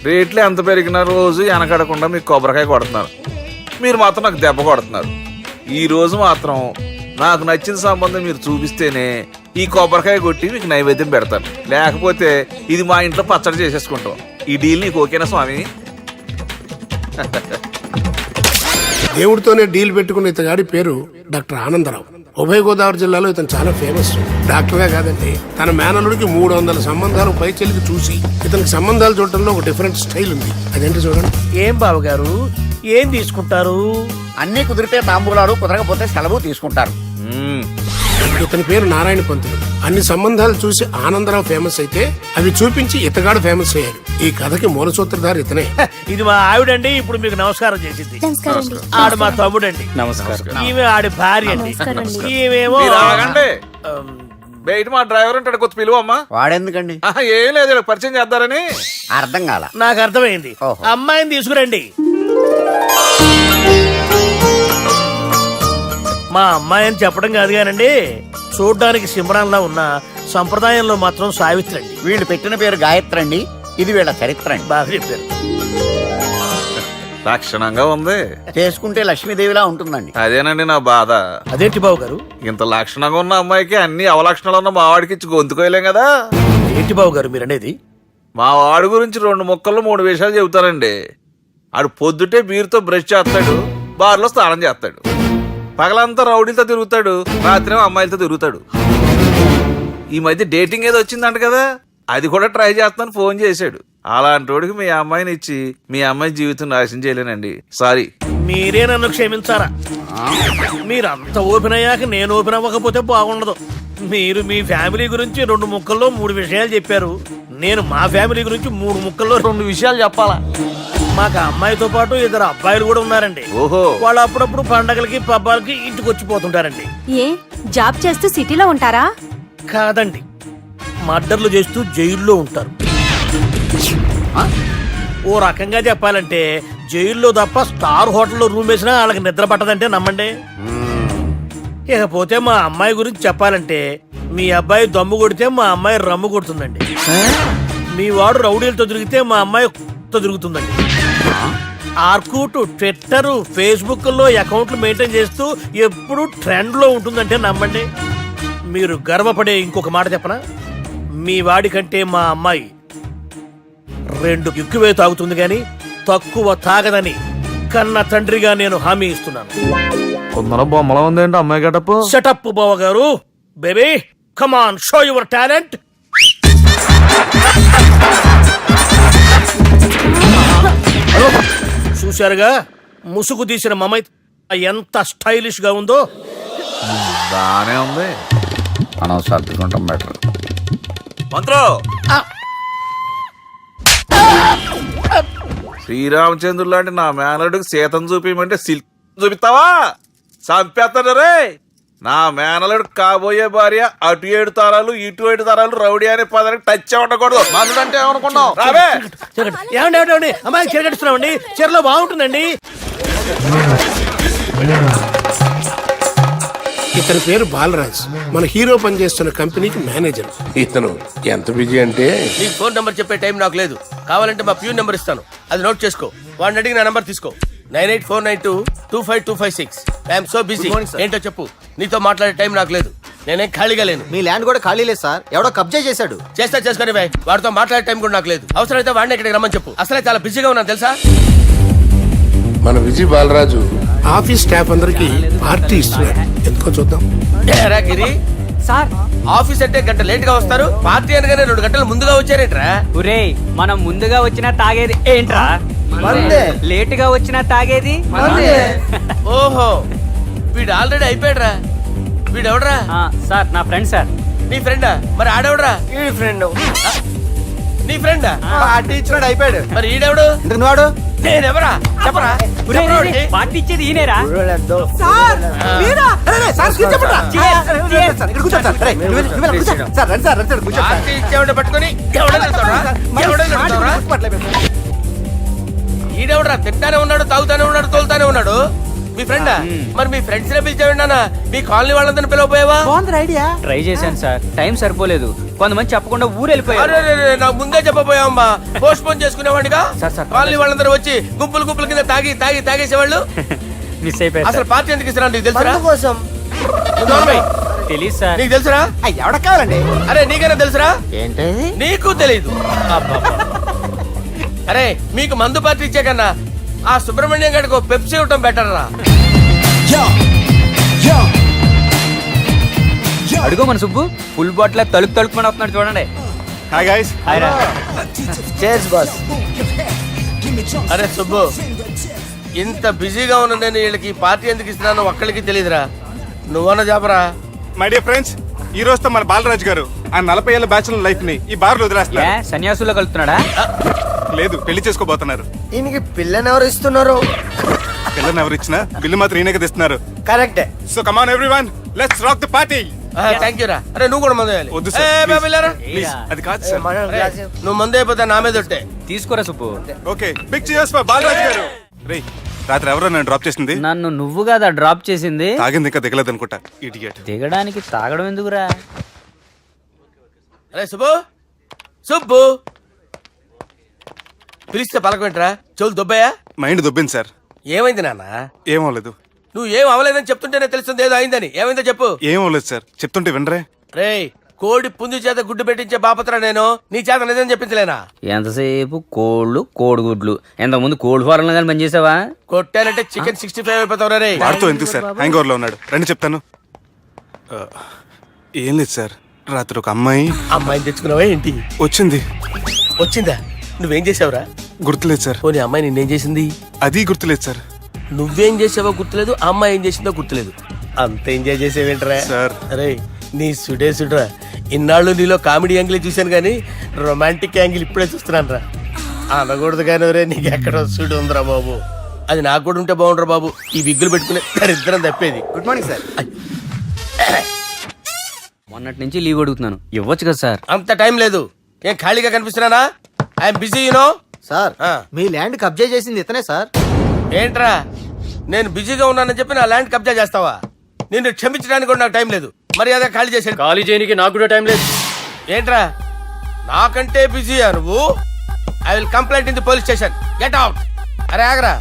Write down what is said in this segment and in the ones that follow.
రేట్లు ఎంత పెరిగినా రోజు వెనకడకుండా మీకు కొబ్బరికాయ కొడుతున్నారు, మీరు మాత్రం నాకు దెబ్బ కొడుతున్నారు. ఈ రోజు మాత్రం నాకు నచ్చిన సంబంధం మీరు చూపిస్తేనే ఈ కొబ్బరికాయ కొట్టి మీకు నైవేద్యం పెడతాను, లేకపోతే ఇది మా ఇంట్లో పచ్చడి చేసేసుకుంటాం. ఈ డీల్ నీకు ఓకేనా స్వామి? దేవుడితోనే డీల్ పెట్టుకున్న ఇతగాడి పేరు డాక్టర్ ఆనందరావు. ఉభయ గోదావరి జిల్లాలో ఇతను చాలా ఫేమస్. డాక్టర్గా కాదండి, తన మేనల్లుడికి 300 సంబంధాలు పై చెల్లికి చూసి ఇతనికి సంబంధాలు చూడటంలో ఒక డిఫరెంట్ స్టైల్ ఉంది. అదేంటి చూడండి. ఏం బాబు గారు, ఏం తీసుకుంటారు? అన్ని కుదిరితే తాంబూలాలు, కుదరకపోతే సెలవు తీసుకుంటారు. ఇతని పేరు నారాయణ పంతులు. అన్ని సంబంధాలు చూసి ఆనందరావు ఫేమస్ అయితే అవి చూపించి ఇతగాడు ఫేమస్ అయ్యాడు. ఈ కథకి మూల సూత్రధారి ఇతనే. ఇది మా ఆవిడండి, ఇప్పుడు మీకు నమస్కారం చేసింది. ఆడు మా తమ్ముడండి. నమస్కారం. ఈమె ఆడి భార్య అండి. ఈమెమో మీరు ఆగండి. బయట మా డ్రైవర్ ఉంటాడు, కొత్త పిలువమ్మా. వాడెందుకండి? ఏం లేదు, పరిచయం చేద్దారని. అర్థం కాల. నాకు అర్థమైంది. ఓహో. అమ్మాయిని తీసుకురండి. మా అమ్మాయి అని చెప్పడం కాదు కానండి, చూడ్డానికి సింహరాన్లా ఉన్న సంప్రదాయంలో మాత్రం సావిత్రి అండి. వీళ్ళు పెట్టిన పేరు గాయత్రి అండి. ఇది వీళ్ళ చరిత్ర అండి. బాగా చెప్పారు. లక్షణంగా ఉంది. చేసుకుంటే లక్ష్మీదేవిలా ఉంటుందండి. అదేనండి నా బాధ. అదేంటి బాబు గారు? ఇంత లక్షణంగా ఉన్న అమ్మాయికి అన్ని అవలక్షణాలు ఉన్న మా వాడికి ఇచ్చి గొంతుకోయలేం కదా. ఏంటి బాబు గారు మీరు అనేది? మా వాడి గురించి 2 ముక్కల్లో 3 విషయాలు చెబుతానండి. ఆడు పొద్దుటే బీరుతో బ్రష్ చేస్తాడు, బార్లో స్నానం చేస్తాడు, పగలంతా రౌడీలతో తిరుగుతాడు, రాత్రి అమ్మాయిలతో తిరుగుతాడు. ఈ మధ్య డేటింగ్ ఏదో వచ్చిందంట కదా, అది కూడా ట్రై చేస్తాను ఫోన్ చేశాడు. అలాంటి వాడికి మీ అమ్మాయిని ఇచ్చి మీ అమ్మాయి జీవితం నాశనం చేయలేనండి. సారీ. మీరే నన్ను క్షమించారా? మీరంత ఓపెన్ అయ్యాక నేను ఓపెన్ అవ్వకపోతే బాగుండదు. మీరు మీ ఫ్యామిలీ గురించి 2 ముక్కల్లో 3 విషయాలు చెప్పారు. నేను మా ఫ్యామిలీ గురించి 3 ముక్కల్లో 2 విషయాలు చెప్పాలా? మాకు అమ్మాయితో పాటు 2 అబ్బాయిలు కూడా ఉన్నారండి. ఓహో. వాళ్ళు అప్పుడప్పుడు పండగలకి పబ్బాలకి ఇంటికి వచ్చిపోతుంటారండి. ఏ జాబ్ చేస్తూ సిటీలో ఉంటారా? కాదండి, మర్డర్లు చేస్తూ జైల్లో ఉంటారు. ఓ రకంగా చెప్పాలంటే జైల్లో తప్ప స్టార్ హోటల్లో రూమ్ వేసినా వాళ్ళకి నిద్ర పట్టదంటే నమ్మండి. ఇకపోతే మా అమ్మాయి గురించి చెప్పాలంటే మీ అబ్బాయి దమ్ము కొడితే మా అమ్మాయి రమ్ము కొడుతుందండి. మీ వాడు రౌడీలతో తిరిగితే మా అమ్మాయి తో తిరుగుతుందండి. ఆర్కుట్, ట్విట్టర్, ఫేస్బుక్ లో అకౌంట్లు మెయింటైన్ చేస్తూ ఎప్పుడు ట్రెండ్ లో ఉంటుందంటే నమ్మండి. మీరు గర్వపడే ఇంకొక మాట చెప్పనా? మీ వాడి కంటే మా అమ్మాయి 2 ఎక్కువే తాగుతుంది గాని తక్కువ తాగదని కన్న తండ్రిగా నేను హామీ ఇస్తున్నాను. కొందర బొమ్మలా ఉందేంటి అమ్మాయి గడప? షటప్ బావ గారు. Baby come on, show your talent. చూశారుగా ముసుగు తీసిన మమై ఎంత స్టైలిష్ గా ఉందో. బానే ఉంది. మనం సర్దుకుంటాం బెటర్. మంత్రో, శ్రీరామచంద్రుడు లాంటి నా మేనలుడికి సీతను చూపించమంటే సిల్క్ చూపిస్తావా? చంపేస్తాడు రే. నా మేనలుడు కాబోయే భార్య అటు 7 తరాలు ఇటు 7 తరాలు రౌడీ అనే పదానికి టచ్ ఉండకూడదు. మనుడు అంటే ఏమనుకున్నావు? రావే. ఏమండి అమ్మాయి చీరగట్టుస్తున్నామండి, చీరలో బాగుంటుందండి. ఇతని పేరు బాలరాజ్. మన హీరో పనిచేస్తున్న కంపెనీకి మేనేజర్. ఇతను ఎంత బిజీ అంటే నీకు ఫోన్ నంబర్ చెప్పే టైం నాకు లేదు. కావాలంటే మా ప్యూన్ నెంబర్ ఇస్తాను, అది నోట్ చేసుకో. వాడిని అడిగి నా నంబర్ తీసుకో. 9849225256. I'm so busy. ఏంటో చెప్పు. నీతో మాట్లాడే టైం నాకు లేదు, నేనేం ఖాళీగా లేను. మీ ల్యాండ్ కూడా ఖాళీ లేదు సార్, ఎవడో కబ్జా చేశాడు. చేసుకొని బాయ్, వాడితో మాట్లాడే టైం కూడా నాకు లేదు. అవసరమైతే వాడిని ఇక్కడికి రమ్మని చెప్పు. అసలే చాలా బిజీగా ఉన్నాను తెలుసా. మన విజయ్ బాలరాజు ఆఫీస్ స్టాఫ్ అందరికి పార్టీ ఇస్తున్నారు. ఎందుకో చూద్దాం. ఏరా గిరి సార్, ఆఫీస్ అంటే గంట లేట్ గా వస్తారు, పార్టీ అనగానే 2 గంటలు ముందుగా వచ్చారేంట్రా? ఒరే, మనం ముందుగా వచ్చినా తాగేది ఏంట్రా? లేట్ గా వచ్చినా తాగేది. ఓహో, వీడు ఆల్రెడీ అయిపోయాడ్రా. వీడెవడరా? సార్ నా ఫ్రెండ్ సార్. నీ ఫ్రెండా? మరి ఆడెవడరా? ఈ ఫ్రెండ్. నీ ఫ్రెండా? పార్టీ ఇచ్చినాడు అయిపోయాడు. మరి ఈడెవడు? ఇంతకు నువ్వాడు? నేనెవరా చెప్పరా? పార్టీ ఇచ్చేది ఈయనేరా? పార్టీ ఇచ్చేవాడు పట్టుకొని ఈడెవడరా? తింటానే ఉన్నాడు, తాగుతానే ఉన్నాడు, తోలుతానే ఉన్నాడు. మీ ఫ్రెండా? మరి మీ ఫ్రెండ్స్ నే పిలిచాడు. మీ కాలనీ వాళ్ళందరినీ పిలవపోయావా? ట్రై చేశాను సార్, టైం సరిపోలేదు. కొంతమంది చెప్పకుండా ఊరు వెళ్ళిపోయారు. అరే రే, రే, నాకు ముందే చెప్పబోయామ్మా. పోస్ట్ పోన్ చేసుకునేవాడిగా. సార్. కాలనీ వాళ్ళందరూ వచ్చి గుంపులు గుంపుల కింద తాగేసేవాళ్ళు. మిస్ అయిపోయారు అసలు సార్. పార్టీ ఎందుకు ఇస్తున్నా నీకు తెలుసురా? కోసం నువ్వు నోర్మై. తెలీదు సార్. నీకు తెలుసురా? ఎవడ కావాలండి? అరే నీకైనా తెలుసురా? ఏంటి నీకు తెలీదు. అబ్బబ్బా. అరే మీకు మందు పార్టీ ఇచ్చే కన్నా ఆ సుబ్రహ్మణ్యం గారికి పెప్సీ ఇవ్వటం బెటర్ రా. అడుగో మన సుబ్బు ఫుల్ బాటిల్ తలుపుమని వస్తున్నాడు చూడండి. Hi guys. Chairs boss. అరే సుబ్బు, ఇంత బిజీగా ఉన్న నేను వీళ్ళకి ఈ పార్టీ ఎందుకు ఇస్తున్నానో ఒక్కడికి తెలియదురా. నువ్వన్న చెప్పరా. మై డియర్ ఫ్రెండ్స్, ఈ రోజుతో మన బాలరాజు గారు ఆ 40 ఏళ్ల బ్యాచులర్ లైఫ్ ని ఈ బార్ లో ఏ వదిలేస్తున్నారు. సన్యాసుల్లో కలుపుతున్నాడా? లేదు, పెళ్లి చేసుకోబోతున్నారు. ఈయనకి పిల్లని ఎవరు ఇస్తున్నారు? పిల్లని ఎవరు ఇచ్చినా బిల్లు మాత్రం ఈయనకే తెస్తున్నారు. కరెక్టే. So come on everyone, let's rock the party. Thank you రా. అరే నువ్వు కూడా మందు వేయాలి. వద్దు సార్, ఏ, please. బాబు వెళ్ళారా? ప్లీజ్, అది కాదు సార్. నువ్వు మందు అయిపోతే నా మీద ఒట్టే. తీసుకోరా Subbu. Okay, big cheers for Balaraju గారు. రే, రాత్రి ఎవరో నన్ను డ్రాప్ చేసింది? నన్ను నువ్వు కదా డ్రాప్ చేసింది. తాగింది ఇంకా దిగలేదు అనుకుంటా. ఇడియట్. దిగడానికి తాగడం ఎందుకురా? అరే సుబ్బు, సుబ్బు పిలిస్తే పలకమేంట్రా? చెవులు దొబ్బయా? Mind దొబ్బింది sir. ఏమైంది నాన్న? ఏమో లేదు. నువ్వు ఏం అవలేదని చెప్తుంటేనే తెలుస్తుంది ఏదో అయిందని. ఏమైందో చెప్పు. ఏమో లేదు సార్, చెప్తుంటే వినరే. రేయ్, కోడి పుంజు చేత గుడ్డు పెట్టించే బాపత్ర నేను. నీ చేత నిజం చెప్పించలేనా? ఎంతసేపు కోళ్ళు కోడిగుడ్లు. ఎంతకుముందు కోడి ఫారంలో కానీ పనిచేసావా? కొట్టానంటే చికెన్ 65 అయిపోతావు రే. వాడితో ఎందుకు సార్, హ్యాంగ్ ఓవర్ లో ఉన్నాడు. రండి చెప్తాను. ఆ, ఏం లేదు సార్, రాత్రి ఒక అమ్మాయి అమ్మాయిని తెచ్చుకున్నావా ఏంటి? వచ్చింది. వచ్చిందా? నువ్వేం చేసావురా? గుర్తులేదు సార్. పోనీ అమ్మాయి నిన్నేం చేసింది? అది గుర్తులేదు సార్. నువ్వేం చేసావో గుర్తులేదు, ఆ అమ్మాయి ఏం చేసిందో గుర్తులేదు. అంత ఎంజాయ్ చేసేవేంట్రా? సార్. అరే నీ సుడే సుడ్రా. ఇన్నాళ్ళు నీలో కామెడీ యాంగిల్ చూశాను కానీ రొమాంటిక్ యాంగిల్ ఇప్పుడే చూస్తున్నాను రా. అనకూడదు కానీ రే, నీకు ఎక్కడ సుడు ఉందిరా బాబు. అది నాకు కూడా ఉంటే బాగుండ్రా బాబు. ఈ విగ్గులు పెట్టుకునే దరిద్రం తప్పేది. Good morning sir. మొన్నటి నుంచి లీవ్ అడుగుతున్నాను, ఇవ్వచ్చు కదా సార్? అంత టైం లేదు. ఏం ఖాళీగా కనిపిస్తున్నానా? I'm busy you know. సార్, మీ ల్యాండ్ కబ్జా చేసింది ఇతనే సార్. ఏంట్రా, నేను బిజీగా ఉన్నానని చెప్పి నా ల్యాండ్ కబ్జా చేస్తావా? నిన్ను క్షమించడానికి కూడా నాకు టైం లేదు. మర్యాద ఖాళీ చేశాను. ఖాళీ చేయడానికి నాకు కూడా టైం లేదు. ఏంట్రా, నాకంటే బిజీయా నువ్వు? I will complaint in the police station. Get out. అరే ఆగరా,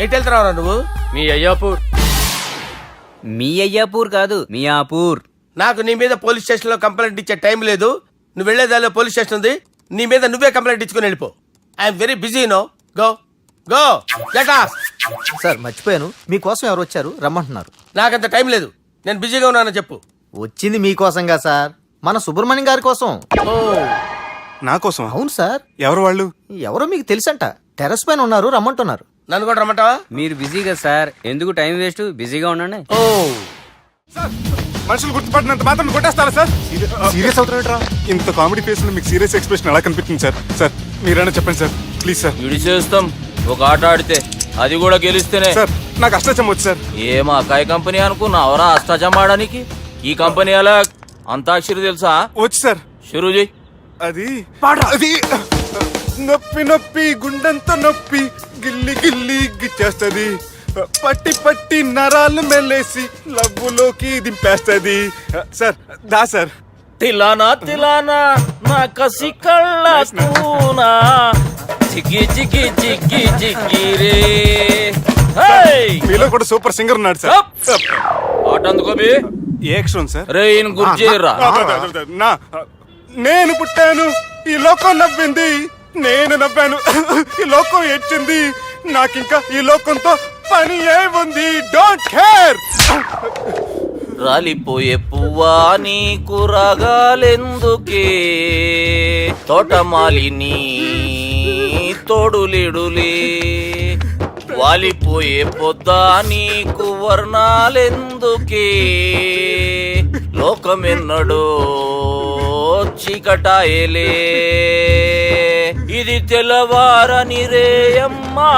ఎటు వెళ్తున్నావురా నువ్వు? మీ అయ్యాపూర్. మీ అయ్యాపూర్ కాదు, మియాపూర్. నాకు నీ మీద పోలీస్ స్టేషన్ లో కంప్లైంట్ ఇచ్చే టైం లేదు. నువ్వు వెళ్లేదాలో పోలీస్ స్టేషన్ ఉంది. నీ మీద నువ్వే కంప్లైంట్ ఇచ్చుకుని వెళ్ళిపో. I'm very busy no. Go go get out. Sir, మర్చిపోయాను, మీకోసం ఎవరు వచ్చారు, రమ్మంటున్నారు. నాకంత టైం లేదు. నేను బిజీగా ఉన్నానని చెప్పు. వచ్చింది మీకోసంగా సార్, మన సుబ్రహ్మణ్యం గారి కోసం. ఓ, నా కోసం? అవును సార్. ఎవరు వాళ్ళు? ఎవరో మీకు తెలుసంట. టెర్రస్ పైన ఉన్నారు, రమ్మంటున్నారు. నన్ను కూడా రమ్మంటావా? మీరు బిజీ కదా సార్, ఎందుకు టైం వేస్ట్? బిజీగా ఉండండి. ఓ, మనుషులు గుర్తుపడినంత మాత్రం కొట్టేస్తారా సార్? సీరియస్ అవుతారా? ఇంత కామెడీ ఫేస్ లో మీకు సీరియస్ ఎక్స్ప్రెషన్ ఎలా కనిపిస్తుంది సార్? సార్ మీరైనా చెప్పండి సార్, ప్లీజ్ సార్. ఇడి చేస్తాం ఒక ఆట ఆడితే, అది కూడా గెలిస్తేనే. సార్, నాకు అష్టచం వచ్చు సార్. ఏం అకాయ కంపెనీ అనుకున్నావరా అష్టాచం ఆడడానికి? ఈ కంపెనీ అలా అంతాక్షరి తెలుసా? వచ్చు సార్. షురూజీ. అది అది నొప్పి నొప్పి గుండెంత నొప్పి గిల్లి గిల్లి గిచ్చేస్తది. పట్టి పట్టి నరాలు మెల్లేసి లవ్వులోకి దింపేస్తది. సార్ దా సార్. తిలానా తిలానా నా కసి కళ్ళ కూనా చిక్కి చిక్కి చిక్కి చిక్కి రే. మీలో కూడా సూపర్ సింగర్ ఉన్నాడు సార్. ఆట అందుకోబి ఏ అక్షరం సార్? రే ఈయన గుర్తు చేయరా. నా నేను పుట్టాను, ఈ లోకం నవ్వింది, నేను నవ్వాను, ఈ లోకం ఏడ్చింది, నాకింకా ఈ లోకంతో పని ఏముంది? Don't care. రాలిపోయే పువ్వా నీకు రాగాలెందుకే, తోటమాలిని తోడులిడులే, వాలిపోయే పొద్దా నీకు వర్ణాలెందుకే, లోకమెన్నడో చీకటాయలే, ఇది తెల్లవారని రేయమ్మా.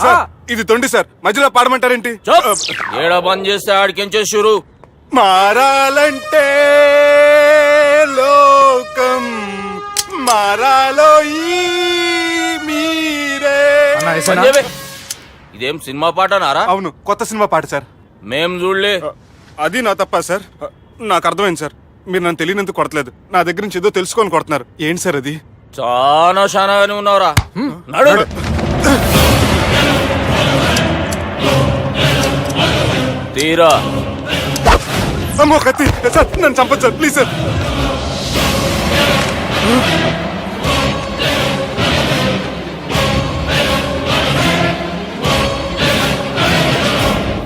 సార్, ఇది తొండి సార్, మధ్యలో పాడమంటారేంటి? ఏడ బంద్ చేస్తే ఆడికించే షురు. మారాలంటే లోకం మారాలో ఈ మీరే. ఇదేం సినిమా పాట నారా? అవును, కొత్త సినిమా పాట సార్. మేం చూడలే. అది నా తప్ప సార్, నాకు అర్థమైంది సార్. మీరు నన్ను తెలియనందుకు కొడతలేదు, నా దగ్గర నుంచి ఏదో తెలుసుకొని కొడుతున్నారు. ఏంటి సార్ అది? చాలా శానాగానే ఉన్నావురా. నడు. తీరా. అమ్మో కత్తి సార్, నన్ను చంపదు సార్, ప్లీజ్ సార్.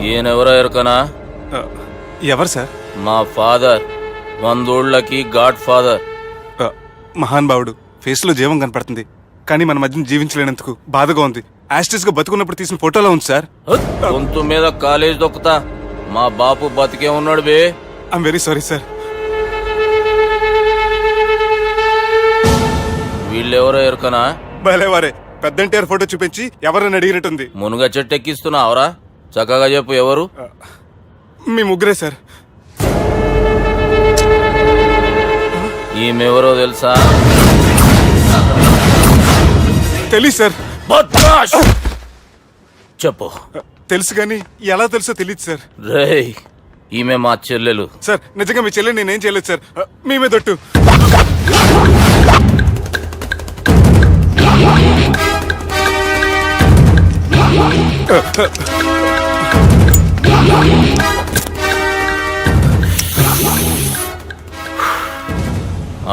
ఈయనెవరో ఎరుకనా? ఎవరు సార్? మా ఫాదర్, 100 గాడ్ ఫాదర్. మహాన్ భావుడు. ఫేస్ లో జీవం కనపడుతుంది, కానీ మన మధ్యన జీవించలేనందుకు బాధగా ఉంది. యాస్టిస్ గా బతుకున్నప్పుడు తీసిన ఫోటోలో ఉంది సార్. గొంతు మీద కాలేజ్ దొక్కుతా. మా బాపు బతికే ఉన్నాడు బే. I'm very sorry sir. వీళ్ళెవరో ఎరుకనా? భలేవారే, పెద్ద ఎన్టీఆర్ ఫోటో చూపించి ఎవరని అడిగినట్టుంది. మునుగ చెట్టు ఎక్కిస్తున్నావురా? చక్కగా చెప్పు, ఎవరు? మీ ముగ్గురే సార్. ఈమెవరో తెలుసా? తెలీదు సార్. బద్మాష్! చెప్పు. తెలుసు కానీ ఎలా తెలుసో తెలియదు సార్. రేయ్, ఈమె మా చెల్లెలు. సార్ నిజంగా మీ చెల్లెని నేనేం చేయలేదు సార్. మీ మీద ఒట్టు.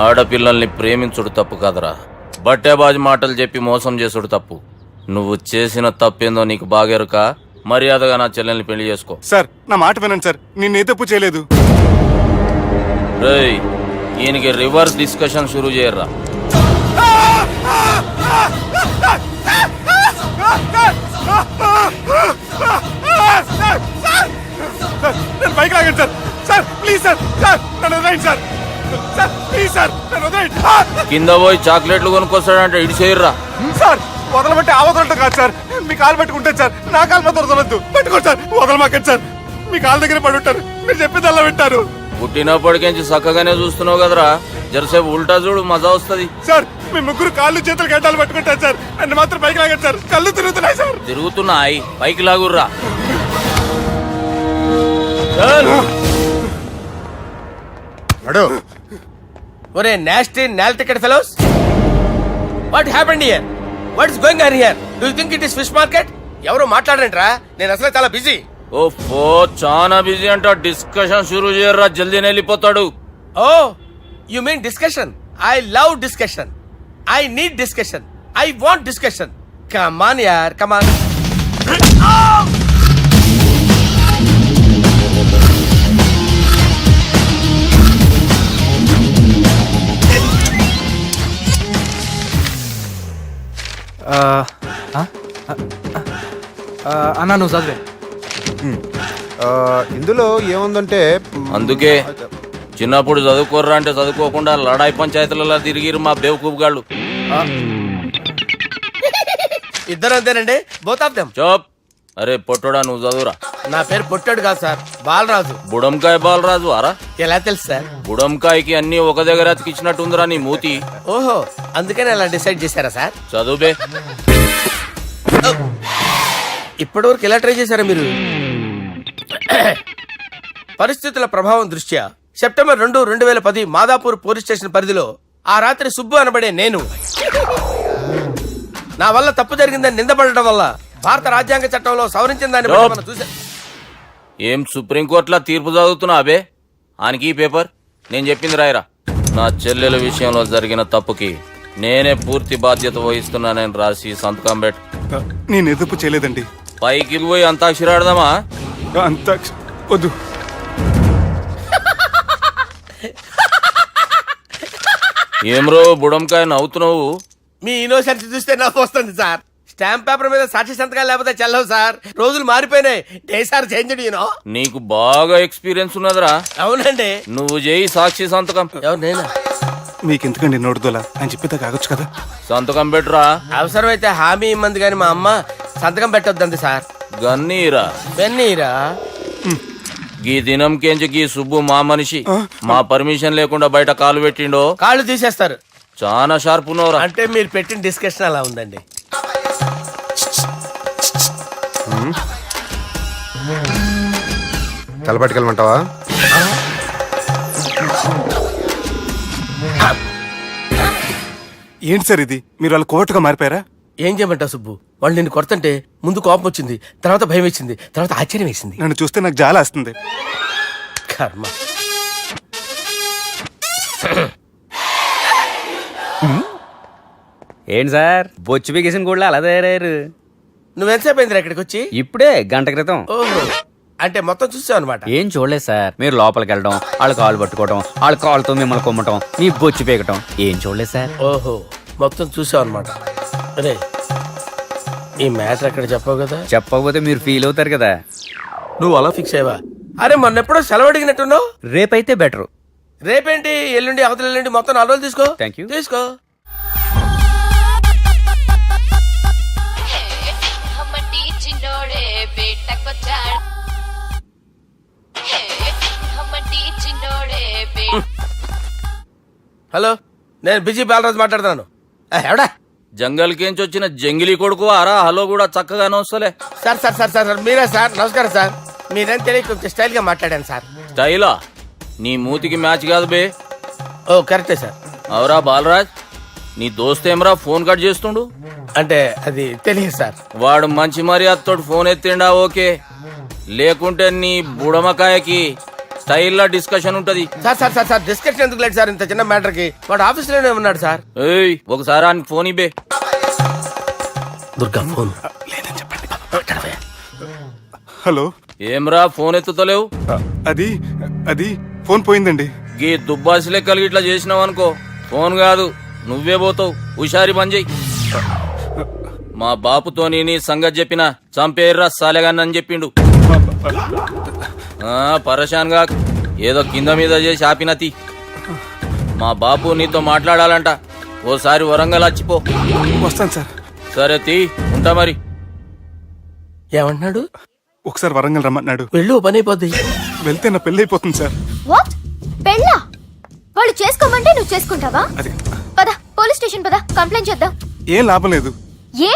ఆడపిల్లల్ని ప్రేమించుడు తప్పు కాదురా, బట్టేబాజు మాటలు చెప్పి మోసం చేసుడు తప్పు. నువ్వు చేసిన తప్పేందో నీకు బాగెరుక. మర్యాదగా నా చెల్లెల్ని పెళ్లి చేసుకో. సార్ నా మాట వినండి సార్, నేనే తప్పు చేయలేదు. రేయ్, ఈయనకి రివర్స్ డిస్కషన్ షురూ చేయర్రా. నేను బైక్ లాగండి sir. Sir please sir, sir నన్ను వదిలేయండి సార్. సార్ ప్లీజ్ సార్, నన్ను వదిలేయండి. కింద పోయి చాక్లెట్లు కొనుక్కొస్తాడంటే ఇటు చేయర్రా. సార్ వదలబట్టి ఆ వదలటం కాదు సార్, మీ కాలు పట్టుకుంటాను సార్. నా కాలు మాత్రం వదలొద్దు, పట్టుకోండి సార్. వదలమాకండి సార్, మీ కాలు దగ్గర పడి ఉంటారు. మీరు చెప్పేది అలా వింటారు. పుట్టినప్పటికేంచి చక్కగానే చూస్తున్నావు కదరా, జరసేపు ఉల్టా చూడు, మజా వస్తుంది. సార్ మీ ముగ్గురు కాళ్ళు చేతులు గడ్డాలు పట్టుకుంటారు సార్. నన్ను మాత్రం బైక్ లాగండి సార్, కళ్ళు తిరుగుతున్నాయి సార్. తిరుగుతున్నాయి, పైకి లాగుర్రా. ఒరే nasty null ticket fellows, what happened here? What is going on here? Do you think it is fish market? ఎవరో మాట్లాడంట్రా, నేను అసలే చాలా బిజీ. ఓ చాలా బిజీ అంట. డిస్కషన్ షురూ చేయర్రా, జల్దీ వెళ్ళిపోతాడు. Oh you mean discussion? I love discussion. I need discussion. I want discussion. Come on యార్, కమ్ ఆన్. అన్నా నువ్వు చదివే. ఇందులో ఏముందంటే అందుకే చిన్నప్పుడు చదువుకోర్రా అంటే చదువుకోకుండా లడాయి పంచాయతీలలో తిరిగిరు మా బేవకూపు గాళ్ళు. ఇద్దరు అంతేనండి, బోత్ ఆఫ్ దెమ్. చోప్. అరే పొట్టోడా, నువ్వు చదువురా. నా పేరు పొట్టాడు కాదు సార్, బాలరాజు. బుడంకాయ బాలరాజు అరా? ఎలా తెలుసు సార్? బుడంకాయకి అన్ని ఒక దగ్గర అతికిచ్చినట్టుందిరా నీ మూతి. ఓహో, అందుకని అలా డిసైడ్ చేశారా సార్? చదువుబే. ఇప్పటివరకు ఎలా ట్రై చేశారా మీరు? పరిస్థితుల ప్రభావం దృష్ట్యా సెప్టెంబర్ 2, 2010 మాదాపూర్ పోలీస్ స్టేషన్ పరిధిలో ఆ రాత్రి సుబ్బు అనబడే నేను నా వల్ల తప్పు జరిగిందని నిందపడటం వల్ల భారత రాజ్యాంగ చట్టంలో సవరించిన దాన్ని బట్టి మనం చూసా. ఏం సుప్రీంకోర్టులో తీర్పు చదువుతున్నా అబే? ఆనికి ఈ పేపర్ నేను చెప్పింది రాయరా. నా చెల్లెల విషయంలో జరిగిన తప్పుకి నేనే పూర్తి బాధ్యత వహిస్తున్నానని రాసి సంతకం పెట్టు. నేను ఎదుపు చేయలేదండి. పైకి పోయి అంతాక్షరి ఆడదామా? అంత వద్దు. ఏమ్రో బుడంకాయ నవ్వుతున్నావు? మీ ఇన్నోసెన్స్ చూస్తే నాకు వస్తుంది సార్. స్టాంప్ పేపర్ మీద సాక్షి సంతకాలు లేకపోతే చెల్లవు సార్. రోజులు మారిపోయినాయి. Day sir change you know. నీకు బాగా ఎక్స్పీరియన్స్ ఉన్నదిరా. అవునండి. నువ్వు చేయి సాక్షి సంతకం. ఎవరు నేనా? మీకు ఎందుకండి నోడుదోలా అని చెప్పితే కాగొచ్చు కదా. సంతకం పెట్టురా. అవసరమైతే హామీ ఇమ్మంది కానీ మా అమ్మ సంతకం పెట్టొద్దండి సార్. గన్నీరా పెన్నీరా? గీ దినంకేంచి గీ సుబ్బు మా మనిషి. మా పర్మిషన్ లేకుండా బయట కాలు పెట్టిండో కాళ్ళు తీసేస్తారు. చాలా షార్ప్ ఉన్నవరా. అంటే మీరు పెట్టిన డిస్కషన్ అలా ఉందండి. తలపట్టుకెళ్ళమంటావా? ఏంటి సార్ ఇది, మీరు వాళ్ళ కోర్టుగా మారిపోయారా? ఏం చేయమంటావు సుబ్బు, వాళ్ళు నిన్ను కొడుతుంటే ముందు కోపం వచ్చింది, తర్వాత భయం వేసింది, తర్వాత ఆశ్చర్యం వేసింది. నన్ను చూస్తే నాకు జాలి వస్తుంది. కర్మ. ఏంటి సార్ బొచ్చు బిగేసిన కూడా అలా తయారయ్యారు? నువ్వెంతసేపు అయిందిరా ఇక్కడికి వచ్చి? ఇప్పుడే గంట క్రితం. ఓహో, అంటే మొత్తం చూసావు అనమాట. ఏం చూడలేదు సార్, మీరు లోపలికి వెళ్ళడం, వాళ్ళ కాలు పట్టుకోవడం, వాళ్ళ కాలుతో మిమ్మల్ని కొమ్మటం, మీ బొచ్చు పీకటం ఏం చూడలేదు సార్. ఓహో, మొత్తం చూసావు అనమాట. అరే, ఈ మ్యాటర్ అక్కడ చెప్పావు కదా. చెప్పకపోతే మీరు ఫీల్ అవుతారు కదా. నువ్వు అలా ఫిక్స్ అయ్యవా? అరే, మొన్నెప్పుడో సెలవు అడిగినట్టున్నావు. రేపైతే బెటర్. రేపేంటి, ఎల్లుండి, అవతల ఎల్లుండి, మొత్తం 4 రోజులు తీసుకో. Thank you. తీసుకో. హలో, నేను బిజీ బాలరాజు మాట్లాడుతున్నాను. ఎవడా? జంగల్ కేంచి వచ్చిన జంగిలీ కొడుకు ఆరా హలో కూడా చక్కగానే వస్తలే. సార్ సార్ సార్ సార్ మీరే సార్? నమస్కారం సార్. మీరేం తెలియక కొంచెం స్టైల్ గా మాట్లాడాను సార్. స్టైలా? నీ మూతికి మ్యాచ్ కాదు బే. ఓ కరెక్టే సార్. అవరా బాలరాజ్, నీ దోస్తేమరా ఫోన్ కట్ చేస్తుండు? అంటే అది తెలియదు సార్. వాడు మంచి మర్యాదతో ఫోన్ ఎత్తిండా ఓకే, లేకుంటే నీ బుడమకాయకి స్టైల్లా డిస్కషన్ ఉంటది. Sir sir sir sir discussion ఎందుకు లేదు సార్, ఇంత చిన్న మ్యాటర్ కి. వాడు ఆఫీస్ లోనే ఉన్నాడు సార్. ఏయ్, ఒకసారి ఆయన ఫోన్ ఇబ్బే. దుర్గా ఫోన్. హలో, ఏమ్రా ఫోన్ ఎత్తుతలేవు? అది అది ఫోన్ పోయిందండి. గీ దుబ్బాసి లెక్కలు ఇట్లా చేసినావు అనుకో, ఫోన్ కాదు నువ్వే పోతావు. హుషారి పని చెయ్యి. మా బాపుతోని నీ సంగతి చెప్పిన చంపేర్రా సాలెగాన్ని అని చెప్పిండు. పరేషాన్ గా ఏదో కింద మీద చేసి ఆపినతి. మా బాపు నీతో మాట్లాడాలంట, ఓసారి వరంగల్ వచ్చిపో. వస్తాను సార్. సరే తీ, ఉంటా మరి. ఏమంటున్నాడు? ఒకసారి వరంగల్ రమ్మన్నాడు. వెళ్ళు, పని అయిపోద్ది. వెళ్తే నా పెళ్లి అయిపోతుంది సార్. వాట్? పెళ్ళా? వాళ్ళు చేసుకోమంటే నువ్వు చేసుకుంటావా? అది పద, పోలీస్ స్టేషన్ పద, కంప్లైంట్ చేద్దాం. ఏం లాభం లేదు. ఏ?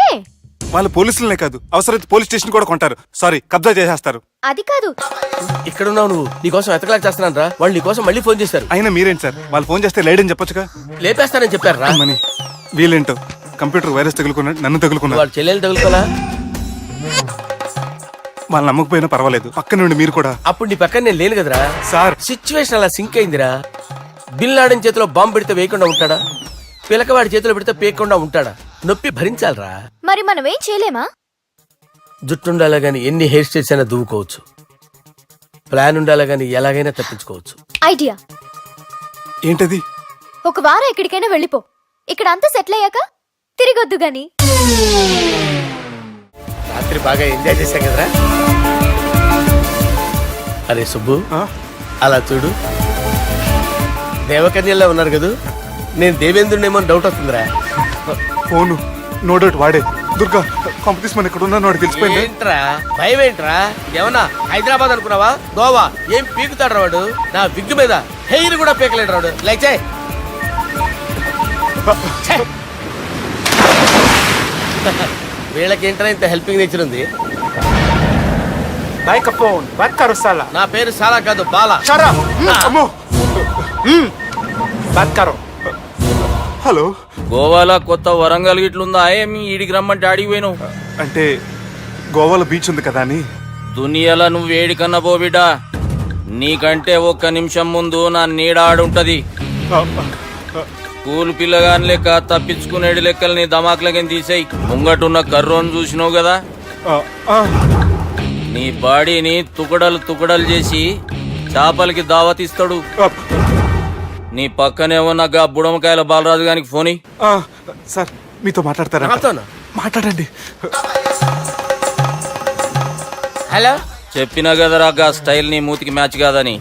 వాళ్ళు పోలీసులనే కాదు, అవసరమైతే పోలీస్ స్టేషన్ కూడా కొంటారు. సారీ, కబ్జా చేసేస్తారు. అది కాదు. ఇక్కడ ఉన్నావు నువ్వు, నీకోసం ఎతకలేక చేస్తున్నాను రా. వాళ్ళు నీకోసం మళ్ళీ ఫోన్ చేశారు. అయినా మీరేంటి సార్, వాళ్ళు ఫోన్ చేస్తే లేడని చెప్పొచ్చుగా. లేపేస్తానని చెప్పారు రా. మని వీళ్ళేంటో కంప్యూటర్ వైరస్ తగులుకున్నాడు, నన్ను తగులుకున్నాడు. వాళ్ళ చెల్లెలు తగులుకోలా? వాళ్ళు నమ్మకపోయినా పర్వాలేదు, పక్క నుండి మీరు కూడా. అప్పుడు నీ పక్కన నేను లేను కదరా సార్. సిచ్యువేషన్ అలా సింక్ అయిందిరా. బిల్ లాడన్ చేతిలో బాంబు పెడితే వేయకుండా ఉంటాడా? పిలకవాడి చేతిలో పెడితే పేయకుండా ఉంటాడా? నొప్పి భరించాలరా. మరి మనం ఏం చేయలేమా? జుట్టుండాలా గాని ఎన్ని హెయిర్ స్టైల్స్ అయినా దువ్వుకోవచ్చు. ప్లాన్ ఉండాలా గాని ఎలాగైనా తప్పించుకోవచ్చు. ఐడియా ఏంటది? ఒక వారం ఎక్కడికైనా వెళ్ళిపో, ఇక్కడ అంతా సెటిల్ అయ్యాక తిరిగొద్దు గాని. రాత్రి బాగా ఎంజాయ్ చేశాం కదరా. అరే సుబ్బు, అలా చూడు, దేవకన్యలా ఉన్నారు కదూ. నేను దేవేంద్రునేమో డౌట్ వస్తుందిరా. ఫోను నో డౌట్ వాడే. దుర్గా కాంపిటీషన్ మన ఇక్కడ ఉన్నాను, వాడు తెలిసిపోయింది. ఏంట్రా భయం ఏంట్రా? ఏమన్నా హైదరాబాద్ అనుకున్నావా? గోవా ఏం పీకుతాడు రాడు. నా విగ్గు మీద హెయిర్ కూడా పీకలేడు రాడు. లైక్ చేయి. వీళ్ళకేంట్రా ఇంత హెల్పింగ్ నేచర్ ఉంది. నా పేరు సాలా కాదు, బాలా. అమ్మో. హలో, గోవాలో కొత్త వరంగల్ గిట్లుందా? ఏమి ఈడికి రమ్మంటే ఆడికి పోయినావు? అంటే గోవాలో బీచ్ ఉంది కదా అని. దునియాలో నువ్వు వేడికన్నా పో బిడ్డ, నీకంటే ఒక్క నిమిషం ముందు నా నీడ ఆడుంటది. స్కూల్ పిల్లగాని లెక్క తప్పించుకునేడు లెక్కలు నీ దమాకులకి తీసేయి. ముంగటున్న కర్రోని చూసినావు కదా, నీ బాడీని తుకడలు తుకడలు చేసి చేపలకి దావతిస్తాడు. నీ పక్కనే ఉన్న గా బుడమకాయల బాలరాజు గారికి ఫోని. సార్ మీతో మాట్లాడతారా? నాతోనా? మాట్లాడండి. హలో, చెప్పినా కదరా గా స్టైల్ నీ మూతికి మ్యాచ్ కాదని.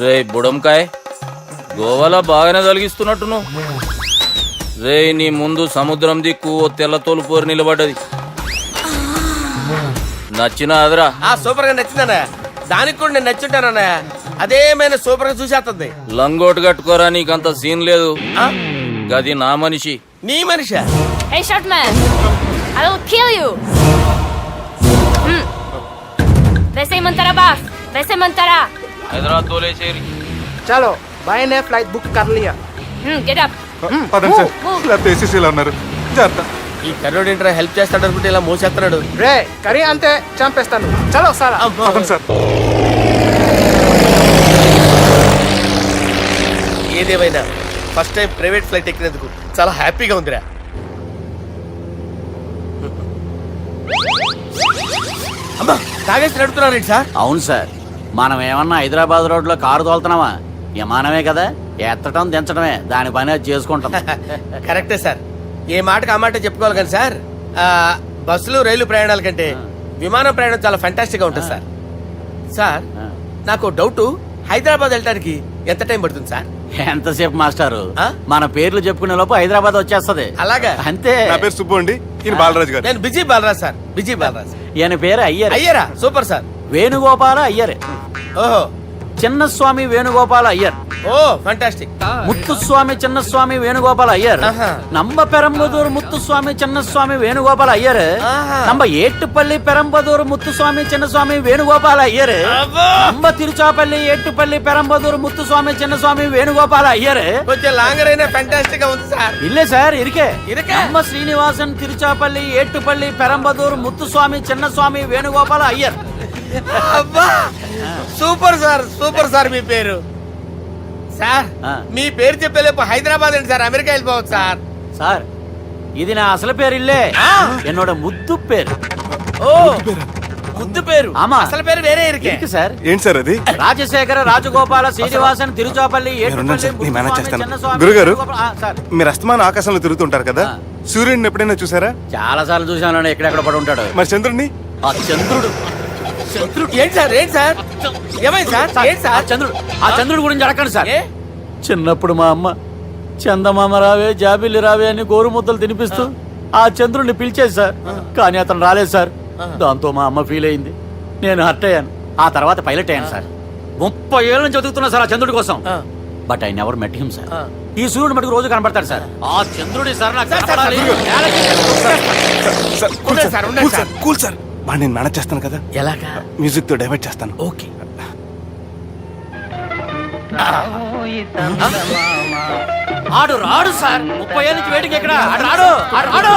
రే బుడంకాయ్, గోవాలో బాగానే తొలగిస్తున్నట్టు నువ్వు. రే నీ ముందు సముద్రం దిక్కు ఓ తెల్ల తోలుపోరు నిలబడ్డది. నచ్చినా అదరా? సూపర్ గా నచ్చిందన్నా. దానికి కూడా నేను నచ్చుంటానన్నా. అదేమైనా సూపర్ గా చూసేస్తుంది. లంగోటు కట్టుకోరా, నీకంత సీన్ లేదు. గది నా మనిషి. నీ మనిషా? Hey short man, I will kill you. వేసేయమంటారా బాస్? వేసేయమంటారా? హైదరాబాద్ తోలేసేరి. చలో, బాయ్ నే ఫ్లైట్ బుక్ కర్ లియా. పదండి సార్ లేకపోతే ఏసీసీలో ఉన్నారు జాగ్రత్త. ఈ కర్రోడు ఏంట్రా హెల్ప్ చేస్తాడు అనుకుంటే ఇలా మోసేస్తున్నాడు. రే కరీ అంతే చంపేస్తాను చలో సారా పదండి సార్. ఏదేమైనా ఫస్ట్ టైం ప్రైవేట్ ఫ్లైట్ ఎక్కినందుకు చాలా హ్యాపీగా ఉందిరా. అమ్మా తాగేసి నడుపుతున్నారండి సార్. అవును సార్, మనం ఏమన్నా హైదరాబాద్ రోడ్ లో కారు తోలుతున్నామా? విమానమే కదా, ఎత్తటం దించడమే దాని పని అది చేసుకుంటాం. కరెక్టే సార్, ఏ మాటకు ఆ మాట చెప్పుకోవాలి కానీ సార్, బస్సులు రైలు ప్రయాణాల కంటే విమానం ప్రయాణం చాలా ఫంటాస్టిక్ గా ఉంటుంది సార్. సార్ నాకు డౌట్, హైదరాబాద్ వెళ్ళడానికి ఎంత టైం పడుతుంది సార్? ఎంతసేపు మాస్టారు, ఆ? మన పేర్లు చెప్పుకునే లోపు హైదరాబాద్ వచ్చేస్తది. అలాగా? అంతే. నా పేరు సుబ్బు అండి, ఈయన బాలరాజు గారు. నేను busy Balaraj sir, busy Balaraj. ఈయన పేరు అయ్యర్. అయ్యరా, సూపర్ సార్. వేణుగోపాల అయ్యర్. ఓహో, చిన్నస్వామి వేణుగోపాల అయ్యర్. Oh fantastic. ముత్తుస్వామి చిన్నస్వామి వేణుగోపాల అయ్యర్. ఆహా. నంబ పెరంబదూరు ముత్తుస్వామి చిన్నస్వామి వేణుగోపాల అయ్యర్. ఆహా. నంబ ఏట్టుపల్లి పెరంబదూరు ముత్తుస్వామి చిన్నస్వామి వేణుగోపాల అయ్యర్. అబ్బో! నంబ తిరుచాపల్లి ఏట్టుపల్లి పెరంబదూరు ముత్తుస్వామి చిన్నస్వామి వేణుగోపాల అయ్యర్. కొంచెం లాంగర్ అయినా ఫంటాస్టిక్ గా ఉంది సార్. ఇల్లే సార్ ఇరికే. ఇరికే? నంబ శ్రీనివాసన్ తిరుచాపల్లి ఏట్టుపల్లి పెరంబదూరు ముత్తుస్వామి చిన్నస్వామి వేణుగోపాల అయ్యర్. అబ్బా సూపర్ సార్, సూపర్ సార్. మీ పేరు సార్, ఆ. మీ పేరు చెప్పేలేపు హైదరాబాద్ అండి సార్, అమెరికా వెళ్ళిపోవచ్చు సార్. సార్ ఇది నా అసలు పేరు ఇల్లే, ఆ. ఎన్నోడ ముద్దు పేరు. ఓ ముద్దు పేరు. ఆమా. అసలు పేరు వేరే ఇరికే. ఇరికి సార్. ఏంటి సార్ అది? రాజశేఖర రాజగోపాల శ్రీనివాసన్ తిరుచాపల్లి నేనున్నాను సార్, నేను మేనేజ్ చేస్తాను. చిన్నస్వామి గురుగారు, వేణుగోపాల- ఆ, సార్ మీరు అస్తమాన ఆకాశంలో తిరుగుతుంటారు కదా, ఆ. సూర్యుడిని ఎప్పుడైనా చూసారా? చాలా సార్లు చూసాను, ఎక్కడెక్కడ పడి ఉంటాడు. మరి చంద్రుడిని? ఆ చంద్రుడు. ఏంటి సార్, ఏంటి సార్, ఏమైంది సార్, ఏంటి ఆ సార్? చంద్రుడు, ఆ చంద్రుడు గురించి అడగండి సార్. ఏ? చిన్నప్పుడు మా అమ్మ చందమామ రావే జాబిల్లి రావే అని గోరు ముద్దలు తినిపిస్తూ ఆ చంద్రుడిని పిలిచేది సార్, కానీ అతను రాలేదు సార్. దాంతో మా అమ్మ ఫీల్ అయింది, నేను హర్ట్ అయ్యాను. ఆ తర్వాత పైలట్ అయ్యాను సార్. 30 ఏళ్ళ నుంచి చదువుతున్నా సార్ ఆ చంద్రుడి కోసం. ఆ. But I never met him sir. ఆ. ఈ సూర్యుడు మటుకు రోజు కనపడతాడు సార్. ఆ చంద్రుడి సార్ నాకు సార్, సార్, కనపడాలి. సార్, కూల్ ఉండండి సార్, సార్, ఉండండి cool sir. Sir, cool sir. మా నేను మేనేజ్ చేస్తాను కదా, ఎలాగా? మ్యూజిక్ తో డైవర్ట్ చేస్తాను. ఓకే. ఆడు రాడు సార్, 30 ఏళ్ళ నుంచి వేటికి ఎక్కడ ఆడు రాడు, ఆడు రాడు.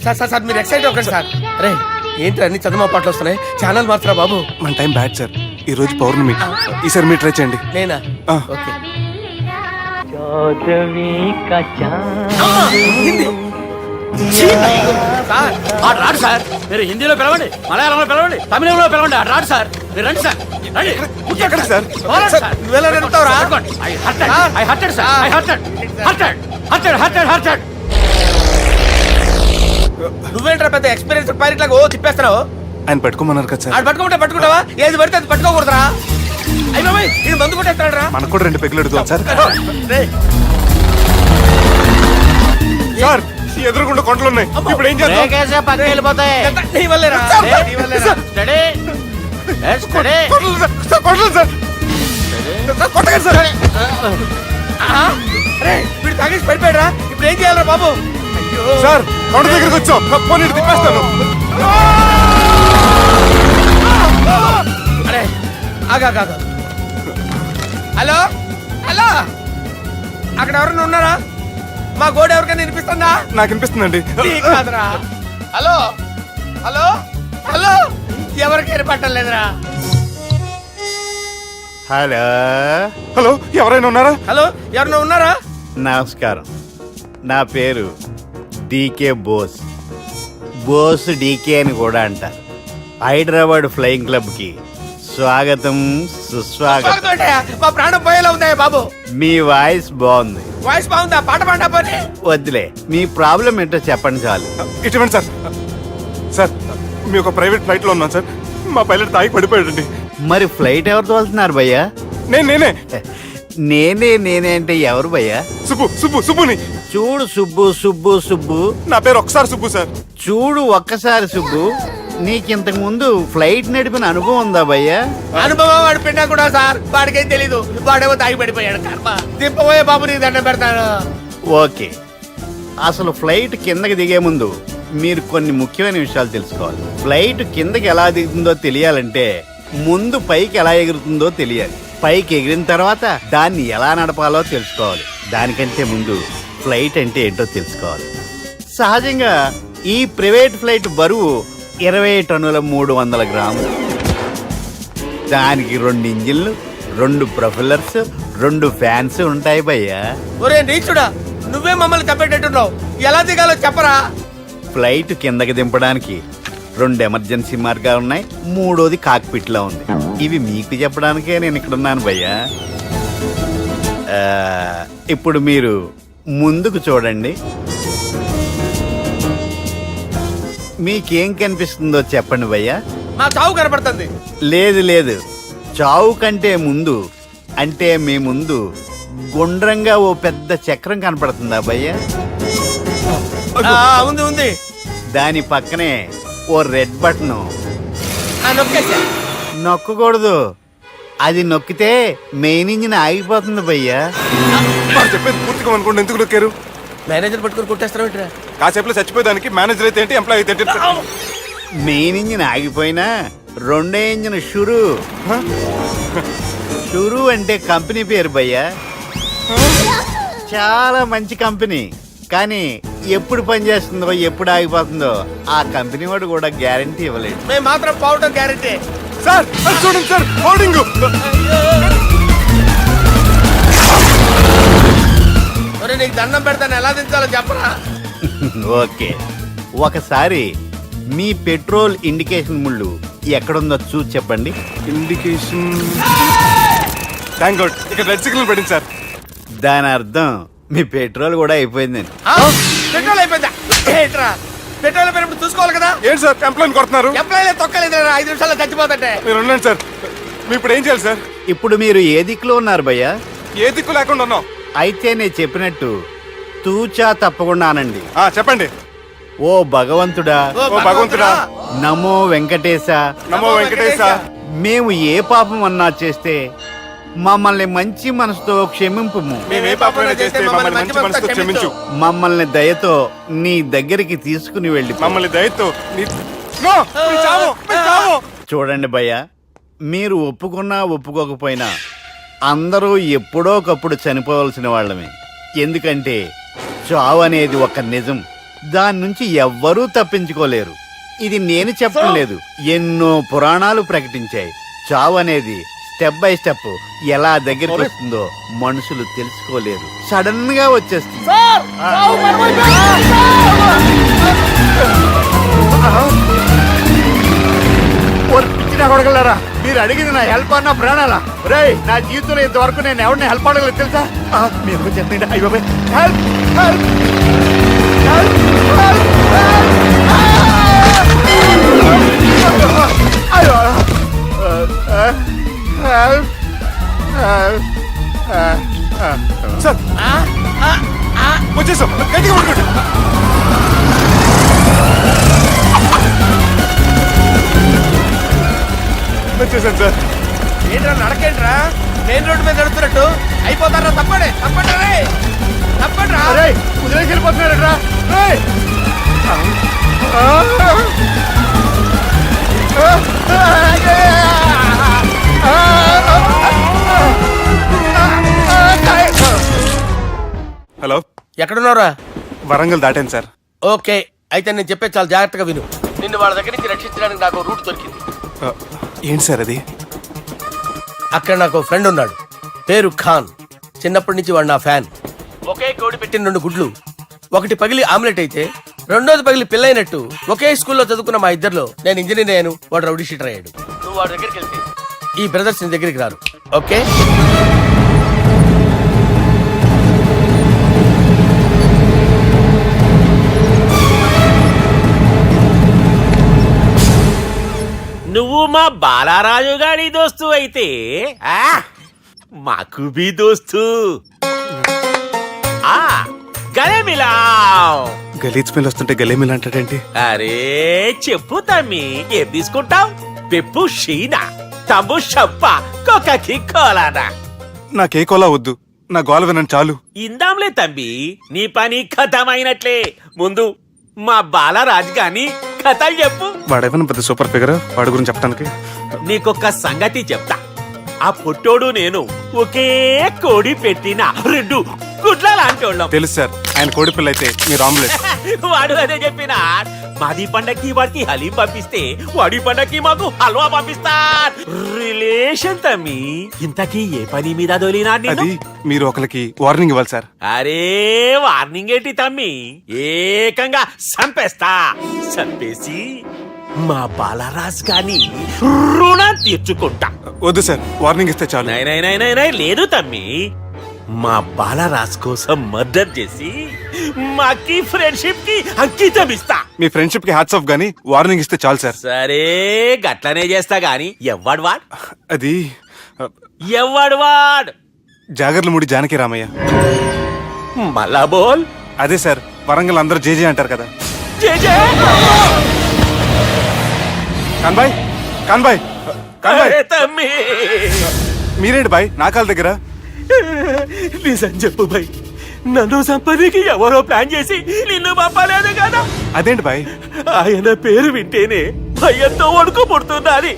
సార్ సార్ సార్ మీరు ఎక్సైట్ అవ్వకండి సార్. రే ఏంటి అన్ని చదువు పాటలు వస్తున్నాయి, ఛానల్ మార్చరా బాబు. మన టైం బ్యాడ్ సార్, ఈ రోజు పౌర్ణమి. ఈసారి మీరు ట్రై చేయండి. నేనా? ఆ. ఓకే. సార్ ఆడు రాడు సార్, మీరు హిందీలో పిలవండి, మలయాళంలో పిలవండి, తమిళంలో పిలవండి, ఆడు రాడు సార్. మీరు రండి సార్, రండి. ఎక్కడ సార్? పోరాడు సార్, సార్. నువ్వెలా నడుపుతావురా? పట్టుకోండి. I hurted, I hurted sir, I hurted, hurted. నువ్వేంట్రా పెద్ద ఎక్స్పీరియన్స్ పైలట్ లాగా ఓ తిప్పేస్తున్నావు? ఆయన పెట్టుకోమన్నారు కదా సార్. ఆడు పట్టుకుంటే పట్టుకుంటావా? ఏది పడితే అది పట్టుకోకూడదురా? అయ్యి బాబాయ్, ఇది మందు కొట్టేస్తాడు రా. మనకు కూడా 2 పెగ్గులు అడుగుతాం సార్. రేయ్, సార్ ఎదురుగుండా కొండలు ఉన్నాయి, ఇప్పుడు ఏం చేద్దాం? బ్రేకేసే పక్కకి వెళ్ళిపోతాయి. ఎంత నీ వల్లేరా? నీ వల్లేరా? Steady. Yes, steady. కొండలు sir, sir, Kondalu sir. Sir, కొట్టకండి సార్. ఆహా, రేయ్, వీడు తాగేసి పడిపోయాడురా. ఇప్పుడు ఏం చేయాలరా బాబు? అయ్యో. సార్ కొండ దగ్గరికి వచ్చాం, పోనీ ఇటు తిప్పేస్తాను. అరే ఆగా. హలో హలో, అక్కడ ఎవరైనా ఉన్నారా? మా గోడ ఎవరికైనా వినిపిస్తుందా? నాకు అనిపిస్తుందండి. నీకు కాదురా. హలో హలో హలో, ఎవరికి ఏర్పట్టలేదురా. హలో హలో, ఎవరైనా ఉన్నారా? హలో, ఎవరైనా ఉన్నారా? నమస్కారం, నా పేరు డీకే బోస్. బోస్ డీకే అని కూడా అంటారు. హైదరాబాద్ ఫ్లయింగ్ క్లబ్కి స్వాగతం సుస్వాగతం. స్వాగతం. మా ప్రాణం పోయేలా ఉందా బాబు? మీ వాయిస్ బాగుంది. వాయిస్ బాగుందా? పాట పాడా పోనీ. వద్దులే, మీ ప్రాబ్లం ఏంటో చెప్పండి చాలు. ఇటువంటి సార్, సార్ మీ ఒక ప్రైవేట్ ఫ్లైట్ లో ఉన్నాను సార్, మా పైలట్ తాగి పడిపోయాడండి. మరి ఫ్లైట్ ఎవరు తోలుతున్నారు భయ్యా? నేనే నేనే అంటే ఎవరు భయ్యా? సుబ్బుని. చూడు సుబ్బు, నా పేరు ఒకసారి సుబ్బు సార్. చూడు ఒక్కసారి సుబ్బు, నీకింతకు ముందు ఫ్లైట్ నడిపిన అనుభవం ఉందా భయ్యా? అనుభవం వాడి పిండా కూడా సార్, వాడికేం తెలీదు. వాడేమో తాగి పడిపోయాడు. కర్మ. దింపబోయే బాబు, నీకు దండం పెడతాను. ఓకే, అసలు ఫ్లైట్ కిందకి దిగే ముందు మీరు కొన్ని ముఖ్యమైన విషయాలు తెలుసుకోవాలి. ఫ్లైట్ కిందకి ఎలా దిగుతుందో తెలియాలంటే ముందు పైకి ఎలా ఎగురుతుందో తెలియాలి. పైకి ఎగిరిన తర్వాత దాన్ని ఎలా నడపాలో తెలుసుకోవాలి. దానికంటే ముందు ఫ్లైట్ అంటే ఏంటో తెలుసుకోవాలి. సహజంగా ఈ ప్రైవేట్ ఫ్లైట్ బరువు 20 టన్నుల 300 గ్రాములు. దానికి 2 ఇంజిన్లు, 2 ప్రొఫెల్లర్స్, 2 ఫ్యాన్స్ ఉంటాయి భయ్యా. ఒరే నీచుడా, నువ్వే మమ్మల్ని తప్పేటట్టున్నావు. ఎలా దిగాలో చెప్పరా? ఫ్లైట్ కిందకి దింపడానికి 2 ఎమర్జెన్సీ మార్గాలు ఉన్నాయి. 3వది కాక్పిట్ లో ఉంది. ఇవి మీకు చెప్పడానికే నేను ఇక్కడ ఉన్నాను భయ్యా. ఇప్పుడు మీరు ముందుకు చూడండి. మీకేం కనిపిస్తుందో చెప్పండి భయ్యా. మా చావు కనపడుతుంది. లేదు, చావు కంటే ముందు అంటే మీ ముందు గుండ్రంగా ఓ పెద్ద చక్రం కనపడుతుందా భయ్యా? ఉంది. దాని పక్కనే ఓ రెడ్ బటన్. నొక్కేసా. నొక్కకూడదు. అది నొక్కితే మెయిన్ ఇంజిన్ ఆగిపోతుంది భయ్యా. చెప్పేది పూర్తిగా అనుకోండి. ఎందుకు నొక్కారు? మేనేజర్ పట్టుకుని కొట్టేస్తారా? కాసేపులో చచ్చిపోయేదానికి మేనేజర్ అయితే ఏంటి, ఎంప్లాయ్ అయితే ఏంటి? మెయిన్ ఇంజిన్ ఆగిపోయినా 2వ ఇంజిన్ షురు అంటే కంపెనీ పేరు భయ్యా. చాలా మంచి కంపెనీ. కానీ ఎప్పుడు పనిచేస్తుందో ఎప్పుడు ఆగిపోతుందో ఆ కంపెనీ వాడు కూడా గ్యారంటీ ఇవ్వలేడు. మేము మాత్రం పోవడం గ్యారంటీ. సార్ అది చూడండి సార్, హోర్డింగ్. ఒరే నీకు దండం పెడతాను, ఎలా దించాలో చెప్పరా? ఓకే, ఒకసారి మీ పెట్రోల్ ఇండికేషన్ ముళ్ళు ఎక్కడుందో చూసి చెప్పండి. ఇండికేషన్. థ్యాంక్ గాడ్, ఇక్కడ రెడ్ సిగ్నల్ పడింది సార్. దాని అర్థం మీ పెట్రోల్ కూడా అయిపోయిందండి. పెట్రోల్ అయిపోయిందా? ఏంట్రా పెట్రోల్ అయిపోయినప్పుడు చూసుకోవాలి కదా. ఏంటి సార్ ఎంప్లాయ్ కొడుతున్నారు? ఎంప్లాయీ తొక్కలేదు, 5 నిమిషాల్లో చచ్చిపోతుంటే. మీరు ఉండండి సార్. మీ ఇప్పుడు ఏం చేయాలి సార్? ఇప్పుడు మీరు ఏ దిక్కులో ఉన్నారు భయ్యా? ఏ దిక్కు లేకుండా ఉన్నాం. అయితే నేను చెప్పినట్టు తూచా తప్పకుండా అనండి. చెప్పండి. ఓ భగవంతుడా, ఓ భగవంతుడా, నమో వెంకటేశ, నమో వెంకటేశ. మేము ఏ పాపం అన్నా చేస్తే మమ్మల్ని మంచి మనసుతో క్షమింపుము. మేము ఏ పాపమైనా చేస్తే మమ్మల్ని మంచి మనసుతో క్షమించు. మమ్మల్ని దయతో నీ దగ్గరికి తీసుకుని వెళ్ళి మమ్మల్ని దయతో నో, మీ చావు, మీ చావు. చూడండి భయ్యా, మీరు ఒప్పుకున్నా ఒప్పుకోకపోయినా అందరూ ఎప్పుడో ఒకప్పుడు చనిపోవలసిన వాళ్ళమే. ఎందుకంటే చావు అనేది ఒక నిజం. దాని నుంచి ఎవ్వరూ తప్పించుకోలేరు. ఇది నేను చెప్పడం లేదు, ఎన్నో పురాణాలు ప్రకటించాయి. చావు అనేది స్టెప్ బై స్టెప్ ఎలా దగ్గరికి వస్తుందో మనుషులు తెలుసుకోలేరు. సడన్ గా వచ్చేస్తుంది. కొడగలరా, మీరు అడిగింది నా హెల్ప్ అన్న ప్రాణాలా? రేయ్, నా జీవితంలో ఇంతవరకు నేను ఎవరిని హెల్ప్ అడగలేదు తెలుసా? మీరు చెప్పండి. అయ్యో హెల్ప్, హెల్ప్, సార్ వచ్చేసాం, గట్టిగా పట్టుకోండి. వచ్చేసాను సార్. ఏంట్రా నడకేంట్రా? మెయిన్ రోడ్డు మీద నడుస్తున్నట్టు అయిపోతారా? తప్పండి, తప్పండి రే, తప్పండి రా. వదిలేసి వెళ్ళిపోతున్నారా? హలో, ఎక్కడున్నారా? వరంగల్ దాటాను సార్. ఓకే, అయితే నేను చెప్పే చాలా జాగ్రత్తగా విను. నిన్ను వాళ్ళ దగ్గర నుంచి రక్షించడానికి నాకు రూట్ దొరికింది. ఏంటి సార్ అది? అక్కడ నాకు ఫ్రెండ్ ఉన్నాడు, పేరు ఖాన్. చిన్నప్పటి నుంచి వాడు నా ఫ్యాన్. ఒకే కోడి పెట్టిన 2 గుడ్లు, ఒకటి పగిలి ఆమ్లెట్ అయితే రెండోది పగిలి పిల్లైనట్టు ఒకే స్కూల్లో చదువుకున్న మా ఇద్దరిలో నేను ఇంజనీర్ అయ్యాను, వాడు రౌడీ షీటర్ అయ్యాడు. నువ్వు వాడి దగ్గరికి వెళ్తే ఈ బ్రదర్స్ నీ దగ్గరికి రారు. ఓకే, నువ్వు మా బాలారాజు గాడి దోస్తు అయితే మాకు బి దోస్తు. గలేమిలావ్. గలీజ్ స్మెల్ వస్తుంటే గలేమిల్ అంటాడేంటి? అరే చెప్పు తమ్మి, ఏం తీసుకుంటావు? పెప్పు షీనా, తమ్ము షప్ప, కొకకి కోలానా? నాకే కోలా వద్దు, నా గోల వినండి చాలు. ఇందాంలే తమ్మి, నీ పని ఖతమైనట్లే. ముందు మా బాలరాజు గాని కథలు చెప్పు. వాడేమన్నా పెద్ద సూపర్ ఫిగర్, వాడి గురించి చెప్పడానికి. నీకొక సంగతి చెప్తా. ఆ పొట్టోడు నేను ఒకే కోడి పెట్టిన 2 గుడ్ల లాంటి వాళ్ళం. తెలుసు సార్, ఆయన కోడి పిల్ల అయితే మీరు ఆమ్లెట్. వాడు అదే చెప్పిన. మాది పండక్కి వాడికి హలీం పంపిస్తే వాడి పండక్కి మాకు హల్వా పంపిస్తా. రిలేషన్ తమ్మి. ఇంతకీ ఏ పని మీద దొలినా నిన్ను? అది మీరు ఒకరికి వార్నింగ్ ఇవ్వాలి సార్. అరే వార్నింగ్ ఏంటి తమ్మి, ఏకంగా చంపేస్తా. చంపేసి మా బాలరాజ్ గాని రుణం తీర్చుకుంటా. వద్దు సార్, వార్నింగ్ ఇస్తే చాలు. నై లేదు తమ్మి, మా బాలరాజ్ కోసం మర్డర్ చేసి మాకి ఫ్రెండ్షిప్ కి అంకితం ఇస్తా. మీ ఫ్రెండ్షిప్ కి హ్యాట్స్ ఆఫ్ గానీ వార్నింగ్ ఇస్తే చాలు సార్. సరే గట్లనే చేస్తా గాని ఎవ్వడు వాడ్? అది ఎవ్వడు వాడ్? జాగర్లమూడి జానకి రామయ్య. మళ్ళా బోల్. అదే సార్, వరంగల్ అందరూ జేజే అంటారు కదా. జేజే కాన్బాయ్, కాన్బాయ్, కాన్బాయ్. అరే తమ్మి, మీరేంటి బాయ్ నా కాళ్ళ దగ్గర? నిజం చెప్పు భయ్, నన్ను సంపదికి ఎవరో ప్లాన్ చేసి నిన్ను పంపలేదు కదా? అదేంటి బాయ్? ఆయన పేరు వింటేనే భయంతో వణుకు పుడుతున్నది.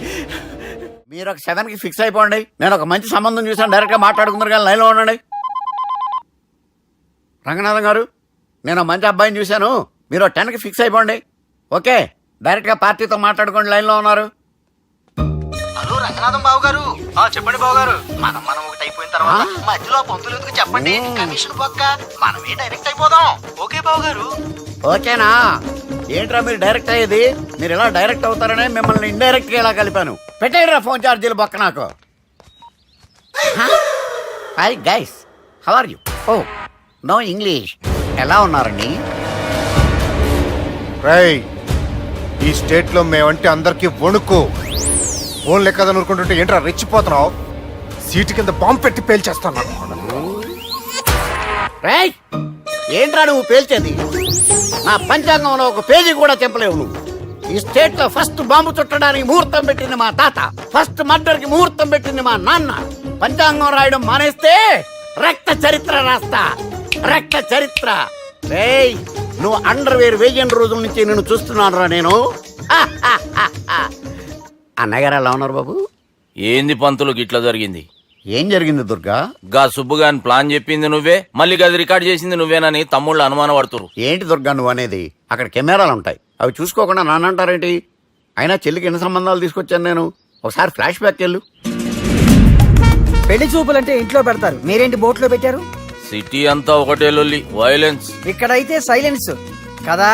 మీరు ఒక 7కి ఫిక్స్ అయిపోండి. నేను ఒక మంచి సంబంధం చూసాను, డైరెక్ట్ గా మాట్లాడుకుందరు కానీ లైన్లో ఉండండి. రంగనాథం గారు, నేను మంచి అబ్బాయిని చూశాను, మీరు 10కి ఫిక్స్ అయిపోండి. ఓకే, డైరెక్ట్ గా పార్టీతో మాట్లాడుకోండి. లైన్లో ఉన్నారు. హలో రంగనాథం బాబు గారు. చెప్పండి బాబు గారు. మనం ఒకటి అయిపోయిన తర్వాత మధ్యలో పొంతులు ఎందుకు చెప్పండి, కమిషన్ పక్క మనమే డైరెక్ట్ అయిపోదాం. ఓకే బాబు గారు. ఓకేనా? ఏంట్రా మీరు డైరెక్ట్ అయ్యేది? మీరు ఇలా డైరెక్ట్ అవుతారనే మిమ్మల్ని ఇండైరెక్ట్ గా ఇలా కలిపాను. పెట్టేయరా ఫోన్ ఛార్జీలు బొక్క నాకు. Hi guys, how are you? Oh no English. ఎలా ఉన్నారండి? రై, ఈ స్టేట్ లో మేమంటే అందరికి వణుకు. ఫోన్ లెక్క అనుకుంటుంటే ఏంట్రా రెచ్చిపోతున్నావు? సీటు కింద బాంబు పెట్టి పేల్చేస్తాను. రేయ్, ఏంట్రా నువ్వు పేల్చేది? నా పంచాంగంలో ఒక పేజీ కూడా చెప్పలేవు నువ్వు. ఈ స్టేట్ లో ఫస్ట్ బాంబు చుట్టడానికి ముహూర్తం పెట్టింది మా తాత, ఫస్ట్ మర్డర్ కి ముహూర్తం పెట్టింది మా నాన్న. పంచాంగం రాయడం మానేస్తే రక్త చరిత్ర రాస్తా, రక్త చరిత్ర. రేయ్, నువ్వు అండర్వేర్ వేయని రోజుల నుంచి నేను చూస్తున్నాను రా నేను. అన్నగారు ఎలా ఉన్నారు బాబు? ఏంది పంతులు గిట్లా జరిగింది? ఏం జరిగింది దుర్గా? గా సుబ్బుగాని ప్లాన్ చెప్పింది నువ్వే, మళ్ళీ గది రికార్డ్ చేసింది నువ్వేనని తమ్ముళ్ళు అనుమాన పడుతురు. ఏంటి దుర్గా నువ్వు అనేది? అక్కడ కెమెరాలు ఉంటాయి, అవి చూసుకోకుండా నాన్న అంటారేంటి? అయినా చెల్లికి ఎన్ని సంబంధాలు తీసుకొచ్చాను నేను. ఒకసారి ఫ్లాష్ బ్యాక్ వెళ్ళు. పెళ్లి చూపులంటే ఇంట్లో పెడతారు, మీరేంటి బోట్లో పెట్టారు? సిటీ అంతా ఒకటే లొల్లి, వైలెన్స్. ఇక్కడైతే సైలెన్స్ కదా.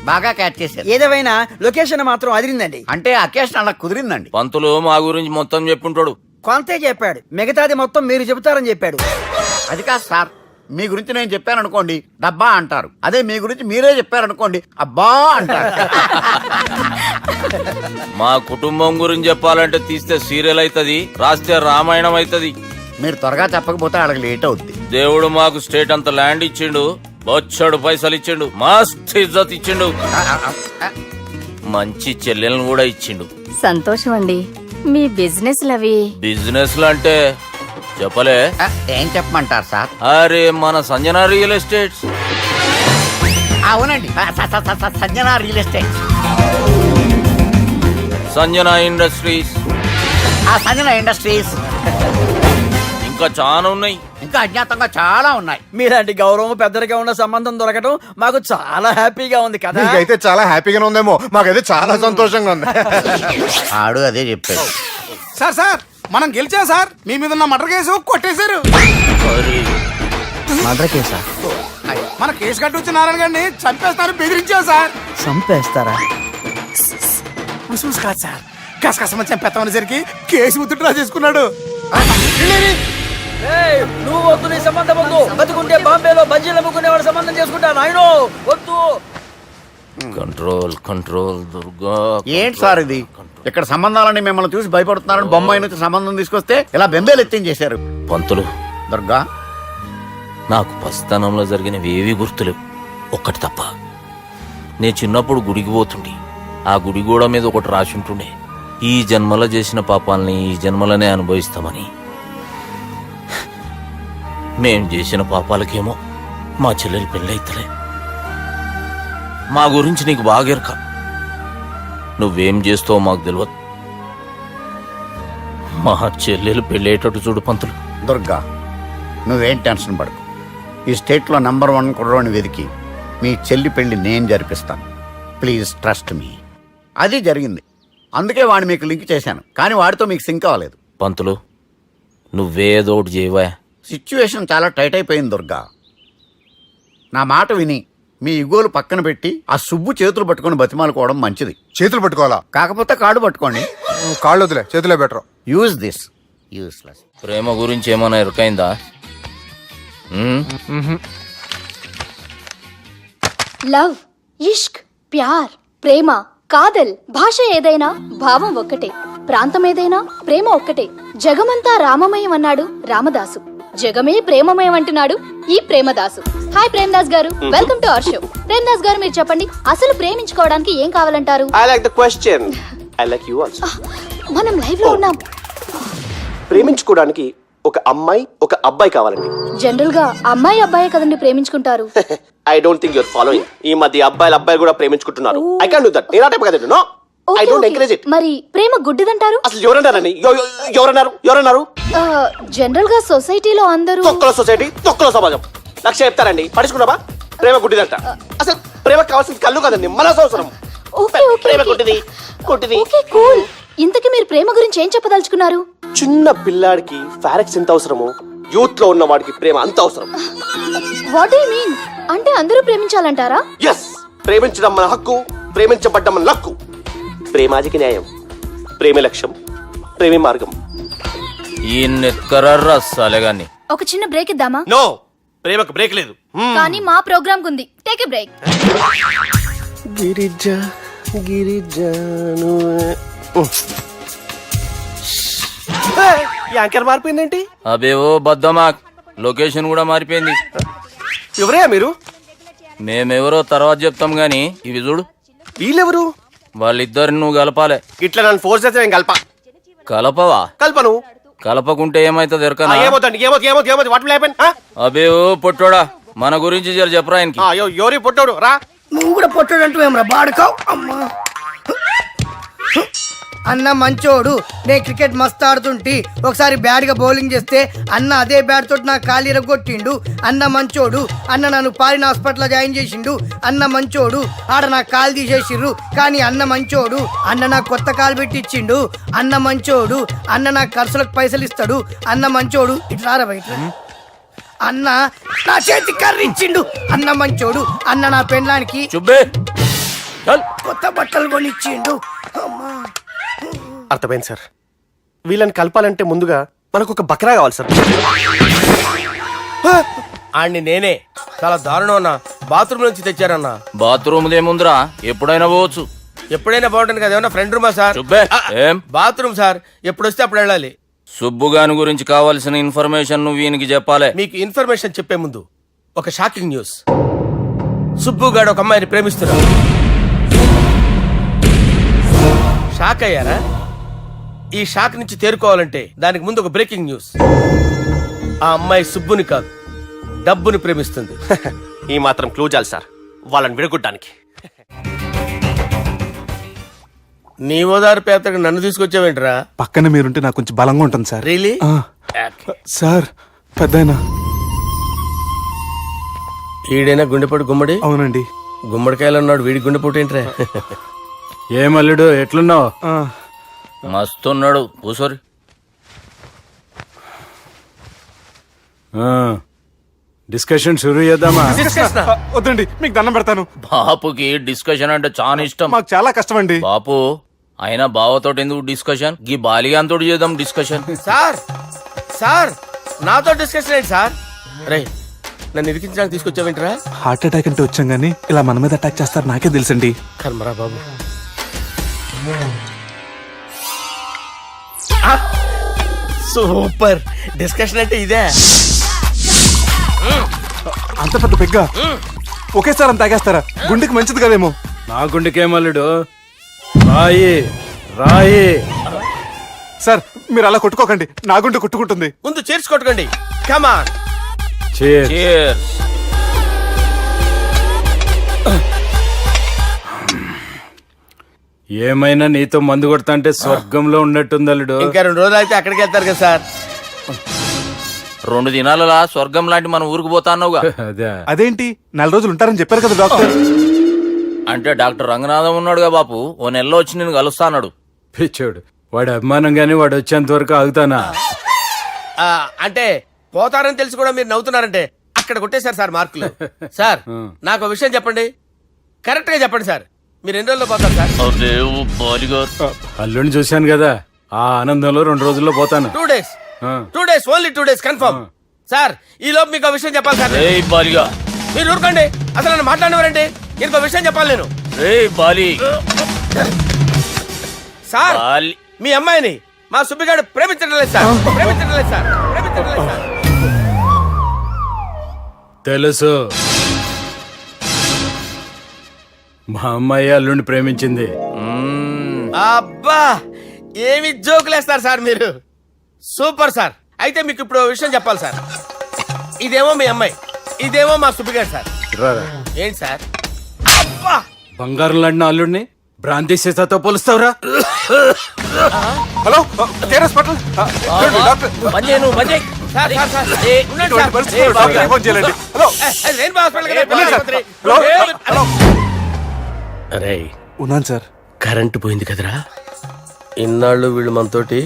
బాగా క్యాచ్ చేశారు. ఏదేమైనా లొకేషన్ మాత్రం అదిరిందండి. అంటే అకేషన్ అలా కుదిరిందండి. పంతులు మా గురించి మొత్తం చెప్పుంటాడు. కొంతే చెప్పాడు, మిగతాది మొత్తం మీరు చెబుతారని చెప్పాడు. అది కాదు సార్, మీ గురించి నేను చెప్పాను అనుకోండి డబ్బా అంటారు, అదే మీ గురించి మీరే చెప్పారనుకోండి అబ్బా అంటారు. మా కుటుంబం గురించి చెప్పాలంటే తీస్తే సీరియల్ అవుతుంది, రాస్తే రామాయణం అవుతుంది. మీరు త్వరగా చెప్పకపోతే వాళ్ళకి లేట్ అవుద్ది. దేవుడు మాకు స్టేట్ అంత ల్యాండ్ ఇచ్చిండు, బొచ్చడు పైసలు ఇచ్చిండు, మస్త్ ఇజ్జత్ ఇచ్చిండు, మంచి చెల్లెలను కూడా ఇచ్చిండు. సంతోషం అండి. మీ బిజినెస్ లవి బిజినెస్ అంటే చెప్పలే. ఏం చెప్పమంటారు సార్? అరే మన సంజన రియల్ ఎస్టేట్స్. అవునండి, Sanjana real estate, Sanjana industries, Sanjana industries. ఇంకా చాలా ఉన్నాయి, ఇంకా అజ్ఞాతంగా చాలా ఉన్నాయి. మీలాంటి గౌరవం పెద్దరిగా ఉన్న సంబంధం దొరకటం మాకు చాలా హ్యాపీగా ఉంది కదా. మీకైతే చాలా హ్యాపీగానే ఉందేమో, మాకైతే చాలా సంతోషంగా ఉంది. ఆడు అదే చెప్పాడు. సార్ మనం గెలిచాం సార్. మీ మీద ఉన్న మర్డర్ కేసు కొట్టేశారు. మర్డర్ కేసా? మన కేసు కట్టి వచ్చిన నారాయణ గారిని చంపేస్తారు బెదిరించాం సార్. చంపేస్తారా? చూసి కాదు సార్, కసకసమని చంపేస్తామనేసరికి కేసు విత్డ్రా చేసుకున్నాడు. నువ్వు వద్దు, నీ సంబంధం వద్దు. బతుకుంటే బాంబేలో బజ్జీలు అమ్ముకునే వాడు సంబంధం చేసుకుంటా. నాయనో వద్దు. Control control Durga. ఏంటి సార్ ఇది? ఇక్కడ సంబంధాలని మిమ్మల్ని చూసి భయపడుతున్నారని బొమ్మాయి నుంచి సంబంధం తీసుకొస్తే ఇలా బెంబేలు ఎత్తించేశారు. పంతులు, దుర్గా, నాకు పసితనంలో జరిగినవి ఏవి గుర్తులేవు, ఒక్కటి తప్ప. నేను చిన్నప్పుడు గుడికి పోతుండే, ఆ గుడి గోడ మీద ఒకటి రాసి ఉంటుండే, ఈ జన్మలో చేసిన పాపాలని ఈ జన్మలనే అనుభవిస్తామని. మేం చేసిన పాపాలకేమో మా చెల్లెలు పెళ్ళైతలే. మా గురించి నీకు బాగెరక, నువ్వేం చేస్తావో మాకు తెలియదు. మా చెల్లెలు పెళ్ళేటట్టు చూడు పంతులు. దుర్గా, నువ్వేం టెన్షన్ పడకు. ఈ స్టేట్లో నంబర్ 1 కుర్రోని వెతికి మీ చెల్లి పెళ్లి నేను జరిపిస్తాను. Please trust me. అది జరిగింది, అందుకే వాడిని మీకు లింక్ చేశాను, కానీ వాడితో మీకు సింక్ అవ్వలేదు. పంతులు నువ్వేదోటి చేయవా. సిచ్యువేషన్ చాలా టైట్ అయిపోయింది దుర్గా. నా మాట విని మీ ఇగోలు పక్కన పెట్టి ఆ సుబ్బు చేతులు పట్టుకొని బతిమాలుకోవడం మంచిది. చేతులు పట్టుకోవాలా? కాకపోతే కాడు పట్టుకోండి. కాళ్ళు వదిలే, చేతులే బెటర్. Use this. యూస్లెస్. ప్రేమ గురించి ఏమైనా ఎరుకైందా? లవ్, ఇష్క్, ప్యార్, ప్రేమ, కాదల్ భాష ఏదైనా భావం ఒక్కటే, ప్రాంతం ఏదైనా ప్రేమ ఒక్కటే. జగమంతా రామమయం అన్నాడు రామదాసు, జగమే ప్రేమమయం అంటున్నాడు ఈ ప్రేమదాసు. హాయ్ ప్రేమదాస్ గారు, welcome to our show. Premadasa గారు మీరు చెప్పండి, అసలు ప్రేమించుకోవడానికి ఏం కావాలంటారు? I like the question. I like you also. మనం లైవ్ లో ఉన్నాం. ప్రేమించుకోవడానికి ఒక అమ్మాయి ఒక అబ్బాయి కావాలండి. జనరల్ గా అమ్మాయి అబ్బాయి కదండి ప్రేమించుకుంటారు. I don't think your following. ఈ మధ్య అబ్బాయిలు కూడా ప్రేమించుకుంటున్నారు. I can't do that. నేను ఆ టైప్ కదండి. No, I don't encourage it. మరి ప్రేమ గుడ్డిదంటారు? అసలు ఎవరన్నారని? ఎవరన్నారు? జనరల్ గా సొసైటీలో అందరూ తొక్కల సొసైటీ, తొక్కల సమాజం లక్ష చెప్తారండి. పడుచుకున్నావా? ప్రేమ గుడ్డిదంట. అసలు ప్రేమ కావాల్సింది కళ్ళు కాదండి, మనసు అవసరం. ఓకే ఓకే ప్రేమ గుడ్డిది. Okay cool. ఇంతకీ మీరు ప్రేమ గురించి ఏం చెప్పదలుచుకున్నారు? చిన్న పిల్లాడికి ఫారెక్స్ ఎంత అవసరమో యూత్ లో ఉన్న వాడికి ప్రేమ అంత అవసరం. What do you mean? అంటే అందరూ ప్రేమించాలంటారా? ఎస్, ప్రేమించడం మన హక్కు, ప్రేమించబడ్డం మన లక్కు. ప్రేమాజికి న్యాయం, ప్రేమే లక్ష్యం, ప్రేమే మార్గం. ఈ నెత్కరర్రా సాలేగాన్ని. ఒక చిన్న బ్రేక్ ఇద్దామా? నో, ప్రేమకు బ్రేక్ లేదు. కానీ మా ప్రోగ్రామ్ కుంది. Take a break. గిరిజ గిరిజను యాంకర్ మారిపోయిందేంటి? అబేవో బద్దమాక్, లొకేషన్ కూడా మారిపోయింది. ఎవరయ్యా మీరు? మేమెవరో తర్వాత చెప్తాం గాని ఇవి చూడు. వీళ్ళెవరు? వాళ్ళిద్దరిని నువ్వు కలపాలే. ఇట్లా నన్ను ఫోర్స్ చేస్తే నేను కలపవా? కల్పను. కలపకుంటే ఏమైతుంది ఎరకనా? ఏమవుతుంది? What will happen? అబేవో పొట్టోడా, మన గురించి జర చెప్పరా ఆయనకి. ఎవరి పొట్టాడు రా. నువ్వు కూడా పొట్టాడంటూ ఏమరా బాడుకావు. అమ్మా అన్న మంచోడు, నేను క్రికెట్ మస్తు ఆడుతుంటి, ఒకసారి బ్యాట్ గా బౌలింగ్ చేస్తే అన్న అదే బ్యాట్ తోటి నా కాలు ఇరగొట్టిండు. అన్న మంచోడు, అన్న నన్ను పాలిన హాస్పిటల్ జాయిన్ చేసిండు. అన్న మంచోడు, ఆడ నా కాలు తీసేసిర్రు కానీ అన్న మంచోడు, అన్న నాకు కొత్త కాలు పెట్టిచ్చిండు. అన్న మంచోడు, అన్న నాకు ఖర్చులకు పైసలు ఇస్తాడు. అన్న మంచోడు. ఇట్లా రా బయట. అన్న నా చేతి కర్రీ ఇచ్చిండు. అన్న మంచోడు, అన్న నా పెళ్ళానికి చుబ్బే కొత్త బట్టలు కొనిచ్చిండు. అమ్మా అర్థమైంది సార్. వీళ్ళని కలపాలంటే ముందుగా మనకు ఒక బక్రా కావాలి సార్. ఆడిని నేనే చాలా దారుణం అన్న. బాత్రూమ్ నుంచి తెచ్చారన్న. బాత్రూమ్ ఏముందిరా, ఎప్పుడైనా పోవచ్చు. ఎప్పుడైనా బాగుంటుంది కదా. ఏమన్నా ఫ్రెండ్ రూమా సార్? చుబ్బే ఏం బాత్రూమ్ సార్, ఎప్పుడు వస్తే అప్పుడు వెళ్ళాలి. సుబ్బుగాని గురించి కావాల్సిన ఇన్ఫర్మేషన్ నువ్వు వీనికి చెప్పాలి. మీకు ఇన్ఫర్మేషన్ చెప్పే ముందు ఒక షాకింగ్ న్యూస్. సుబ్బుగాడు ఒక అమ్మాయిని ప్రేమిస్తున్నాడు. షాక్ అయ్యారా? ఈ షాక్ నుంచి తేరుకోవాలంటే దానికి ముందు ఒక బ్రేకింగ్ న్యూస్. ఆ అమ్మాయి సుబ్బుని కాదు, డబ్బుని ప్రేమిస్తుంది. ఈ మాత్రం క్లూ చాలు సార్ వాళ్ళని విడగొట్టడానికి. నీ ఓదారు పేదకు నన్ను తీసుకొచ్చావేంట్రా? పక్కన మీరుంటే నాకు కొంచెం బలంగా ఉంటుంది సార్. రియలీ? సార్ పెద్దయినా. ఈడైనా గుండెపోటు గుమ్మడి? అవునండి. గుమ్మడికాయలు ఉన్నాడు, వీడి గుండెపోటు ఏంట్రా? ఏమల్లుడు ఎట్లున్నావు? మస్తున్నాడు కూసోరి. డిస్కషన్ షురూ చేద్దామా? వద్దండి, మీకు దండం పెడతాను. బాపుకి డిస్కషన్ అంటే చాలా ఇష్టం. మాకు చాలా కష్టం అండి. బాపు అయినా బావతోటి ఎందుకు డిస్కషన్? గీ బాలిగాంతో చేద్దాం డిస్కషన్. సార్ సార్ నాతో డిస్కషన్ ఏంటి సార్? రే నన్ను ఇరికించడానికి తీసుకొచ్చావేంట్రా? హార్ట్ అటాక్ అంటే వచ్చాం గానీ ఇలా మన మీద అటాక్ చేస్తారు నాకే తెలుసండి. కర్మరా బాబు. సూపర్ డిస్కషన్ అంటే ఇదే. అంత పెద్ద పెగ్గ ఒకేసారి అంత తాగేస్తారా? గుండెకి మంచిది కదేమో. నా గుండెకేమల్లుడు రాయి రాయి. సార్ మీరు అలా కొట్టుకోకండి, నా గుండె కొట్టుకుంటుంది. ముందు చేర్చి కొట్టుకోండి. కమాన్. Cheers. ఏమైనా నీతో మందు కొడతా అంటే స్వర్గంలో ఉన్నట్టుంది అల్లుడు. ఇంకా 2 రోజులు అయితే అక్కడికి వెళ్తారు కదా సార్. 2 దినాలలా స్వర్గం లాంటి మన ఊరికి పోతాన్నావుగా. అదే అదేంటి 4 రోజులు ఉంటారని చెప్పారు కదా డాక్టర్. అంటే డాక్టర్ రంగనాథం ఉన్నాడుగా బాపు, ఓ నెలలో వచ్చి నేను కలుస్తాన్నాడు. పిచ్చోడు, వాడి అభిమానం గాని వాడు వచ్చేంత వరకు ఆగుతానా? అంటే పోతారని తెలిసి కూడా మీరు నవ్వుతున్నారంటే అక్కడ కొట్టేశారు సార్ మార్కులు. సార్ నాకు ఒక విషయం చెప్పండి, కరెక్ట్ గా చెప్పండి సార్, మీరు ఎన్ని రోజుల్లో పోతారు సార్? అల్లుడిని చూశాను కదా, ఆ ఆనందంలో 2 రోజుల్లో పోతాను. 2 days, 2 days, only 2 days confirm. Sir ఈ లోపు మీకు ఒక విషయం చెప్పాలి సార్. మీరు ఊరుకోండి, అసలు నన్ను మాట్లాడినవారండి, ఇంకో విషయం చెప్పాలి నేను. సార్ మీ అమ్మాయిని మా సుబ్బిగాడు ప్రేమించడం లేదు సార్, ప్రేమించడం లేదు సార్, ప్రేమించడం లేదు సార్. తెలుసు, మా అమ్మాయి అల్లుడిని ప్రేమించింది. అబ్బా ఏమి జోకులేస్తారు సార్ మీరు, సూపర్ సార్. అయితే మీకు ఇప్పుడు ఓ విషయం చెప్పాలి సార్. ఇదేమో మీ అమ్మాయి, ఇదేమో మా సుబ్బిగాడు సార్. రారా. ఏంటి సార్? అబ్బా బంగారం లాంటి నా అల్లుడిని భ్రాంతి సీతతో పోలుస్తావురా? Hello care hospital. Sir, sir, sir. ఉండండి సార్. ఫోన్ చేయాలండి. హలో అది రెయిన్బో హాస్పిటల్ కదా, వెళ్ళండి సార్. ఆసుపత్రి. హలో. అరే ఉన్నాను సార్. కరెంటు పోయింది కదరా, ఇన్నాళ్ళు వీళ్ళు మనతోటి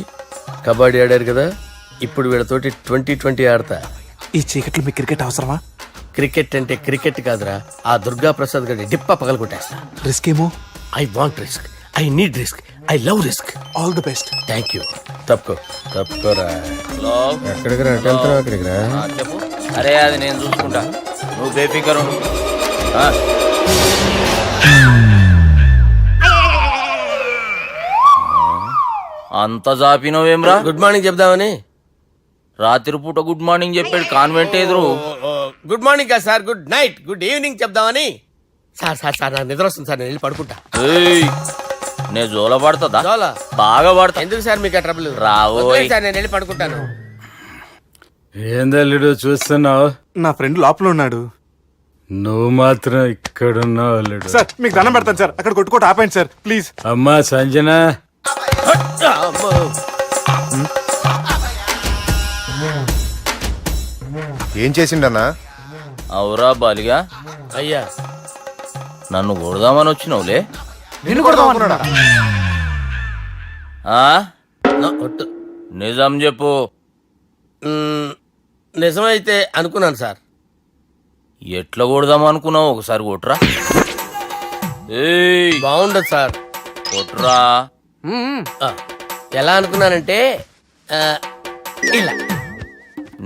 కబడ్డీ ఆడారు కదా, ఇప్పుడు వీళ్ళతోటి 2020 ఆడతా. ఈ చీకట్లో మీ క్రికెట్ అవసరమా? క్రికెట్ అంటే క్రికెట్ కాదురా, ఆ దుర్గా ప్రసాద్ గారి డిప్ప పగల కొట్టేస్తా. రిస్క్ ఏమో. I want risk, I need risk, I love risk. All the best. Thank you. తప్పుకోరా. ఎక్కడికి రా, వెళ్తారా అక్కడికి రా. చెప్పు. అరే అది నేను చూసుకుంటా, నువ్వు బేఫికర్ ఉండు. అంత జాపినవేమ్రా? గుడ్ మార్నింగ్ చెప్దామని. రాత్రి పూట గుడ్ మార్నింగ్ చెప్పాడు కాన్వెంట్ ఎదురు. గుడ్ మార్నింగ్ కాదు sir, good night, good evening చెప్దామని. సార్ సార్ సార్ నాకు నిద్ర వస్తుంది సార్, నేను వెళ్ళి పడుకుంటా. నేను జోల పడుతుందా? జోలా? బాగా పడతా. ఎందుకు సార్ మీకు ఆ ట్రబుల్? రావోయ్ సార్ నేను వెళ్ళి పడుకుంటాను. ఏందల్లుడు చూస్తున్నావు? నా ఫ్రెండ్ లోపల ఉన్నాడు. నువ్వు మాత్రం ఇక్కడున్నావు అల్లుడు. సార్ మీకు దండం పెడతాను సార్, అక్కడ కొట్టుకోట ఆపండి సార్ ప్లీజ్. అమ్మా సంజన, ఏం చేసిండన్నా? అవురా బాలిగా, అయ్యా నన్ను కొడదామని వచ్చినావులే. నిన్ను కొడదామన్నాడా? ఒట్టు. నిజం చెప్పు. నిజమైతే అనుకున్నాను సార్. ఎట్లా కొడదాం అనుకున్నావు? ఒకసారి కొట్రా. బాగుండదు సార్. కొట్రా. ఎలా అనుకున్నానంటే ఇలా.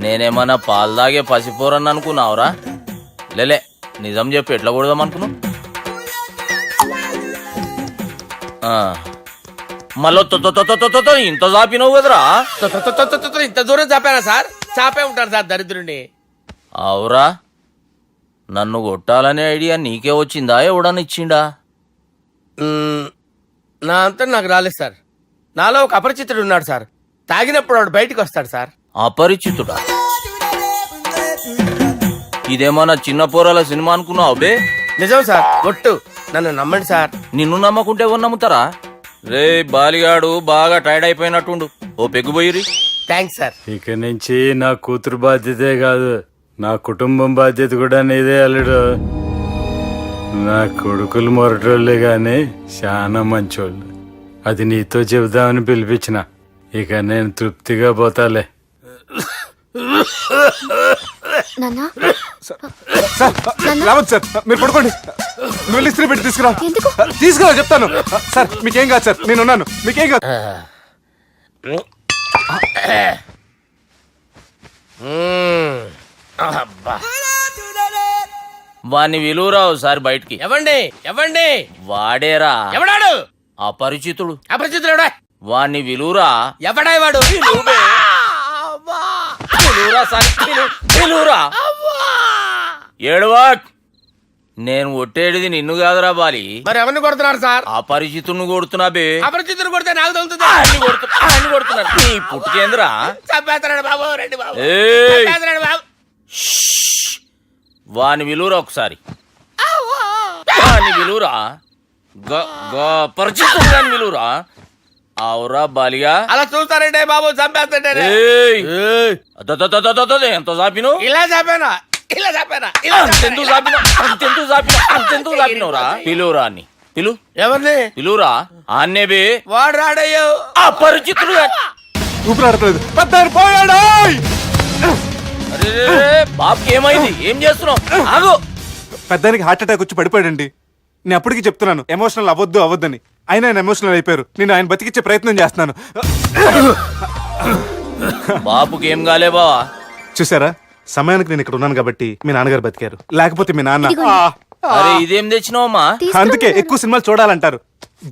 నేనేమన్నా పాలు తాగే పసిపోరని అనుకున్నావురా? లేలే, నిజం చెప్పు, ఎట్లా కొడదాం అనుకున్నావు? మళ్ళీ ఇంత చాపినవు కదరా? ఇంత దూరం చాపానా సార్? చాపే ఉంటారు సార్ దరిద్రుడిని. అవురా, నన్ను కొట్టాలనే ఐడియా నీకే వచ్చిందా? ఎవడన్నా ఇచ్చిండా? నా అంతా నాకు రాలేదు సార్. నాలో ఒక అపరిచితుడు ఉన్నాడు సార్. తాగినప్పుడు వాడు బయటికి వస్తాడు సార్. అపరిచితుడా? ఇదేమన్నా చిన్న పోరాల సినిమా అనుకున్నావు బే? నిజం సార్, ఒట్టు, నన్ను నమ్మండి సార్. నిన్ను నమ్మకుంటే ఎవరు నమ్ముతారా? రే బాలిగాడు బాగా టైర్డ్ అయిపోయినట్టుండు, ఓ పెగ్గుబోయిరి. Thanks sir. ఇక నుంచి నా కూతురు బాధ్యతే కాదు, నా కుటుంబం బాధ్యత కూడా నీదే అల్లుడు. నా కొడుకులు మొరటోళ్ళే గాని చాలా మంచోళ్ళు. అది నీతో చెబుదామని పిలిపించిన. ఇక నేను తృప్తిగా పోతాలే. నాన్నా సార్ రావద్దు సార్, మీరు పడుకోండి. నువ్వు వెళ్ళి ఇస్త్రీ పెట్టి తీసుకురా. ఎందుకు? తీసుకురా చెప్తాను. సార్ మీకేం కాదు సార్, నేను ఉన్నాను, మీకేం కాదు. వాణ్ణి విలువరా ఒకసారి బయటికి. ఎవండి ఎవండి? వాడేరా. ఎవడాడు? అపరిచితుడు. అపరిచితుడు ఎవడా? వాణ్ణి విలువరా. ఎవడా వాడు? విలువరా. ఏడవా. నేను కొట్టేడిది నిన్ను కాదురా బాలి. మరి ఎవరిని కొడుతున్నారు సార్? అపరిచితుడిని కొడుతున్నా బే. అపరిచితుడు కొడితే నాకు తగులుతుంది. కొడుతున్నారు నీ పుట్టుకేంద్రా. చంపేస్తున్నాడు బాబు, రండి బాబు. ఏయ్. చంపేస్తున్నాడు బాబు. వాని విలువరా ఒకసారి. వాని విలువరా. పరిచితుడు గాని విలువరా అవురా బాలిగా అలా చూస్తారంటే బాబు చంపేస్తాడే ఏయ్! ఎంత చాపిను ఇలా చంపానా ఇలా చంపానా అంతెందుకు చాపిన అంతెందుకు చాపిన అంతెందుకు చాపినవురా పిలువురా అని ఎవరిని పిలువురా ఆన్నే బే వాడు రాడయ్యో అపరిచితుడు గాని. ఊపిరాడట్లేదు పెద్ద ఆయన పోయాడు అరే బాబుకి ఏమైంది ఏం చేస్తున్నావు ఆగు పెద్దానికి హార్ట్ అటాక్ వచ్చి పడిపోయాడండి నేను అప్పటికి చెప్తున్నాను ఎమోషనల్ అవ్వద్దని అయినా ఆయన ఎమోషనల్ అయిపోయారు నేను ఆయన బతికిచ్చే ప్రయత్నం చేస్తున్నాను బాబుకి ఏం కాలే బావా చూసారా సమయానికి నేను ఇక్కడ ఉన్నాను కాబట్టి మీ నాన్నగారు బతికారు లేకపోతే మీ నాన్న అరే ఇదేం తెచ్చినావమ్మా అందుకే ఎక్కువ సినిమాలు చూడాలంటారు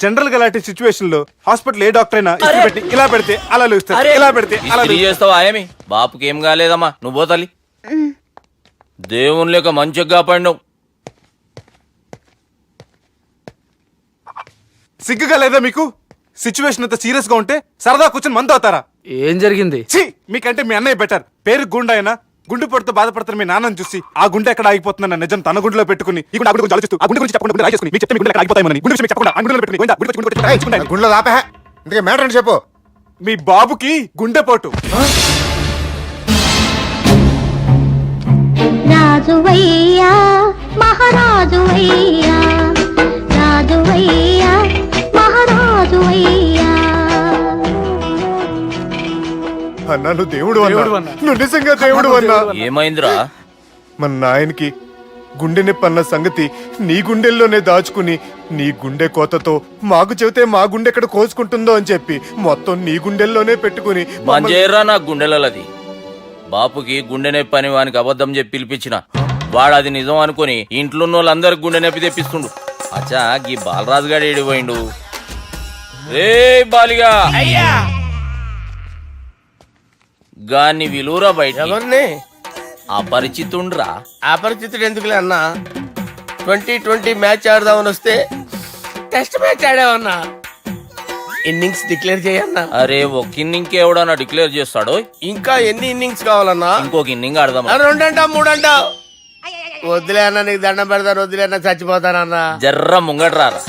జనరల్ గా అలాంటి సిచ్యువేషన్ లో హాస్పిటల్ ఏ డాక్టర్ అయినా ఇస్త్రీ పెట్టి ఇలా పెడితే అలా లూస్తారు ఇలా పెడితే అలా ఇస్త్రీ చేస్తావా ఏమి బాపుకి ఏం కాలేదమ్మా నువ్వు పోతల్లి దేవుని లేక మంచిగా కాపాడినావు సిగ్గుగా లేదా మీకు సిచ్యువేషన్ అంత సీరియస్ గా ఉంటే సరదా కూర్చొని మందు అవుతారా ఏం జరిగింది? ఛీ మీకంటే మీ అన్నయ్య బెటర్ పేరు గుండె అయినా గుండె పొడితో బాధపడతారు మీ నాన్నని చూసి ఆ గుండె ఎక్కడ ఆగిపోతుందన్న నిజం తన గుండెలో పెట్టుకుని ఈ గుండె గురించి ఆలోచిస్తూ ఆ గుండె గురించి చెప్పకుండా గుండె రాజేసుకుని మీకు చెప్తే మీ గుండె ఎక్కడ ఆగిపోతాయని గుండె విషయం చెప్పకుండా ఆ గుండెలో పెట్టుకుని గుండె గుండె రాయించుకుంటాను గుండెలో ఆపే ఇంతకీ మ్యాటర్ అని చెప్పు మీ బాబుకి గుండెపోటు రాజువయ్యా మహారాజువయ్యా రాజువయ్యా మహారాజువయ్యా అన్నా నువ్వు దేవుడు అన్నా నువ్వు నిజంగా దేవుడు అన్నా ఏమైందిరా మన నాయనకి గుండె నొప్పి అన్న సంగతి నీ గుండెల్లోనే దాచుకుని నీ గుండె కోతతో మాకు చెబితే మా గుండె ఎక్కడ కోసుకుంటుందో అని చెప్పి మొత్తం నీ గుండెల్లోనే పెట్టుకుని మంజేర్రా నా గుండెలది బాపుకి గుండె నొప్పి అని వానికి అబద్ధం చెప్పి పిలిపించిన వాడు అది నిజం అనుకుని ఇంట్లో ఉన్న వాళ్ళందరికి గుండె నొప్పి తెప్పిస్తుండు అచ్చా గీ బాలరాజు గారు ఏడిపోయిండు రే బాలిగా అయ్యా గాన్ని విలువరా బయట ఎవరిని అపరిచితుండ్రా అపరిచితుడు ఎందుకులే అన్నా 2020 మ్యాచ్ ఆడదామని వస్తే టెస్ట్ మ్యాచ్ ఆడావన్నా ఇన్నింగ్స్ డిక్లేర్ చేయన్నా అరే ఒక ఇన్నింగ్ ఎవడన్నా డిక్లేర్ చేస్తాడో ఇంకా ఎన్ని ఇన్నింగ్స్ కావాలన్నా ఇంకొక ఇన్నింగ్ ఆడదాం రెండంటావు మూడంటావు వద్దులే అన్న నీకు దండం పెడతాను వద్దులే అన్న చచ్చిపోతానన్నా జర్ర ముంగట్రారా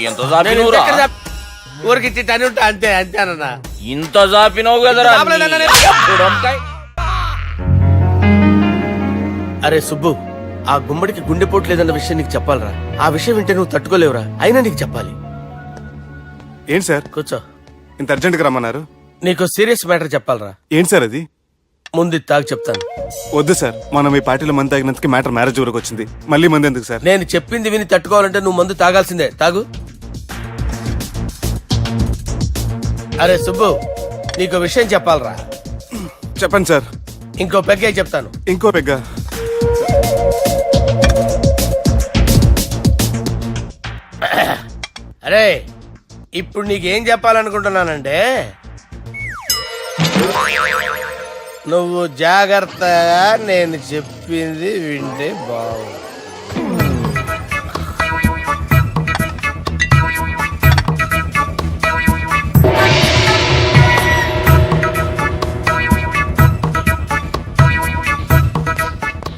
ఎంత జాపినవురా ఊరికి టని ఉంటా అంతే అంతేనన్నా ఇంత జాపినవు కదరా జాపలేదన్నా నేను. చూడంకాయ్. అరే సుబ్బు ఆ గుమ్మడికి గుండెపోటు లేదన్న విషయం నీకు చెప్పాలరా ఆ విషయం వింటే నువ్వు తట్టుకోలేవురా అయినా నీకు చెప్పాలి ఏంటి సార్ కూర్చో ఇంత అర్జెంట్ గా రమ్మన్నారు నీకు సీరియస్ మ్యాటర్ చెప్పాలరా ఏంటి సార్ అది ముందు తాగు చెప్తాను వద్దు సార్ మనం ఈ పార్టీలో మంది తాగినందుకు మ్యాటర్ మ్యారేజ్ వరకు వచ్చింది మళ్ళీ మంది ఎందుకు సార్ నేను చెప్పింది విని తట్టుకోవాలంటే నువ్వు మందు తాగాల్సిందే తాగు అరే సుబ్బు నీకు విషయం చెప్పాలరా చెప్పండి సార్ ఇంకో పెగ్గే చెప్తాను ఇంకో పెగ్గా అరే ఇప్పుడు నీకేం చెప్పాలనుకుంటున్నానంటే నువ్వు జాగ్రత్తగా నేను చెప్పింది వింటే బాగు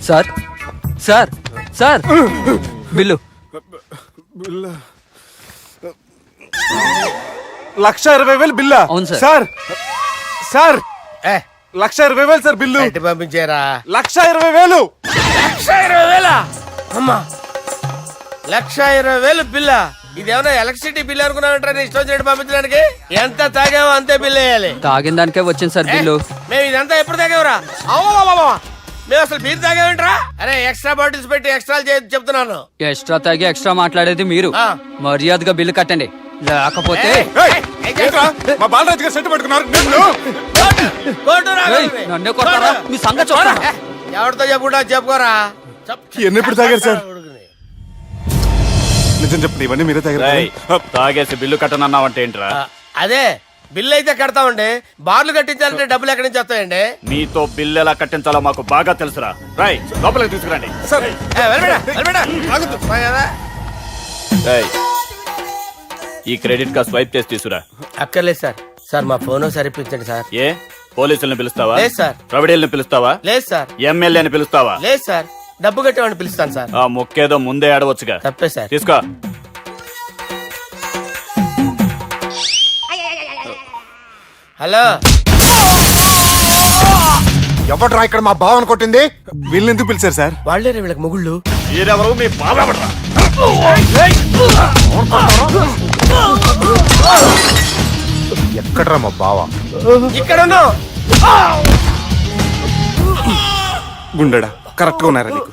సార్ సార్ సార్ బిల్లు 1,20,000 బిల్లా అవును సార్. సార్ సార్ ఏ 1,20,000 సార్ బిల్లు బయట పంపించేరా 1,20,000 1,20,000 అమ్మా 1,20,000 బిల్ల ఇదేమన్నా ఎలక్ట్రిసిటీ బిల్ అనుకున్నామంటారా నీ ఇష్టం చేయడం పంపించడానికి ఎంత తాగామో అంతే బిల్ వేయాలి తాగిన దానికే వచ్చింది సార్ బిల్లు మేము ఇదంతా ఎప్పుడు తాగేవరా మేము అసలు బీర్ తాగేమంటారా అరే ఎక్స్ట్రా బాటిల్స్ పెట్టి ఎక్స్ట్రా చెప్తున్నాను ఎక్స్ట్రా తాగి ఎక్స్ట్రా మాట్లాడేది మీరు ఆ. మర్యాదగా బిల్లు కట్టండి లేకపోతే ఏంట్రా? మా బాలరాజు గారు సెట్ పట్టుకున్నారు నిన్ను. ఏయ్, నన్నే కొడతారా? మీ సంగతి చూస్తాను. ఎవరితో చెప్పుకుంటా చెప్పుకోరా ఇవన్నీ ఎప్పుడు తాగారు సార్ నిజం చెప్పండి ఇవన్నీ మీరే తాగారు తాగేసి బిల్లు కట్టనన్నావంటే ఏంట్రా అదే బిల్ అయితే కడతామండి బార్లు కట్టించాలంటే డబ్బులు ఎక్కడి నుంచి వస్తాయండి నీతో బిల్లు ఎలా కట్టించాలో మాకు బాగా తెలుసురా రై లోపలికి తీసుకురండి సార్ ఈ క్రెడిట్ కార్డ్ స్వైప్ చేసి తీసుకురా అక్కర్లేదు సార్ సార్ మా ఫోన్ సరిపించండి సార్ ఏ పోలీసుల్ని పిలుస్తావా లేదు సార్ ప్రొవిడీల్ని పిలుస్తావా లేదు సార్ ఎమ్మెల్యేని పిలుస్తావా లేదు సార్ డబ్బు కట్టేవాడిని పిలుస్తాను సార్. ఆ మొక్కేదో ముందే ఆడవచ్చుగా. తప్పే సార్. తీసుకో. హలో, ఎవడ్రా ఇక్కడ మా బావని కొట్టింది? వీళ్ళని ఎందుకు పిలిచారు సార్? వాళ్ళేరే వీళ్ళకి మొగుళ్ళు. మీరెవరు? మీ బాబా. ఎక్కడ్రా మా బావ? ఇక్కడ ఉన్నావు. గుండెడా కరెక్ట్ గా ఉన్నారా నీకు?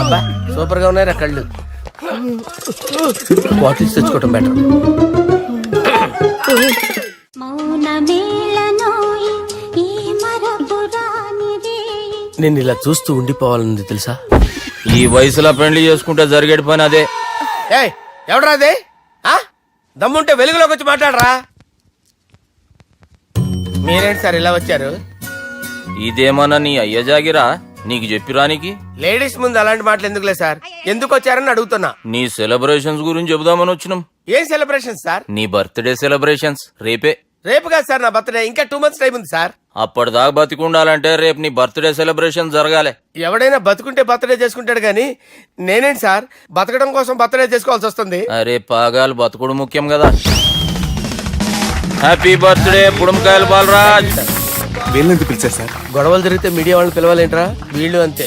అబ్బా సూపర్ గా ఉన్నారా కళ్ళు. బాటిల్స్ తెచ్చుకోవటం బెటర్. నేను ఇలా చూస్తూ ఉండిపోవాలన్నది తెలుసా? ఈ వయసులో పెళ్లి చేసుకుంటే జరిగేటి పని అదే. ఏయ్ ఎవడ్రా అదే? దమ్ముంటే వెలుగులోకి వచ్చి మాట్లాడరా. మీరేంటి సార్ ఇలా వచ్చారు? ఇదేమన్నా నీ అయ్య జాగిరా నీకు చెప్పిరానికి? లేడీస్ ముందు అలాంటి మాటలు ఎందుకులే సార్, ఎందుకు వచ్చారని అడుగుతున్నా. నీ సెలబ్రేషన్స్ గురించి చెబుదామని వచ్చినాం. ఏం సెలబ్రేషన్ సార్? నీ బర్త్డే సెలబ్రేషన్స్ రేపే. రేపు కాదు సార్ నా బర్త్డే, ఇంకా 2 months టైం ఉంది సార్. అప్పటిదాకా బతికుండాలంటే రేపు నీ బర్త్డే సెలబ్రేషన్ జరగాలి. ఎవడైనా బతుకుంటే బర్త్డే చేసుకుంటాడు గానీ నేనేంటి సార్ బతకడం కోసం బర్త్డే చేసుకోవాల్సి వస్తుంది? అరే పాగాలు బతుకుడు ముఖ్యం కదా. హ్యాపీ బర్త్డే పుడుమకాయలు బాలరాజ్. వీళ్ళని ఎందుకు పిలిచారు సార్? గొడవలు జరిగితే మీడియా వాళ్ళని పిలవాలేంట్రా? వీళ్ళు అంతే.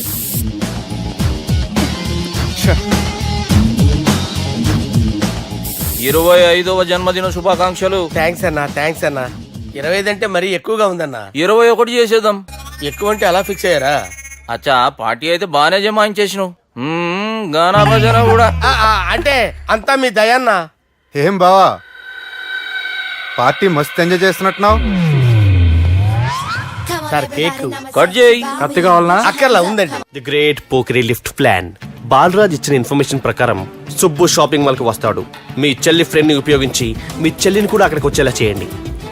25వ జన్మదిన శుభాకాంక్షలు. థ్యాంక్స్ అన్నా, థ్యాంక్స్ అన్నా. 25 అంటే మరీ ఎక్కువగా ఉందన్నా. 21 చేసేద్దాం. ఎక్కువ అంటే అలా ఫిక్స్ అయ్యారా? అచ్చా పార్టీ అయితే బానే జమాయించేసినావు. గానా భజన కూడా. అంటే అంతా మీ దయన్నా. ఏం బావా పార్టీ మస్తు ఎంజాయ్ చేస్తున్నట్టున్నావు. సార్ కేక్ కట్ చేయి. కత్తి కావాలనా? అక్కర్లా ఉందండి. ది గ్రేట్ పోకరీ లిఫ్ట్ ప్లాన్. బాలరాజ్ ఇచ్చిన ఇన్ఫర్మేషన్ ప్రకారం సుబ్బు షాపింగ్ మాల్ కి వస్తాడు. మీ చెల్లి ఫ్రెండ్ ని ఉపయోగించి మీ చెల్లిని కూడా అక్కడికి వచ్చేలా చేయండి.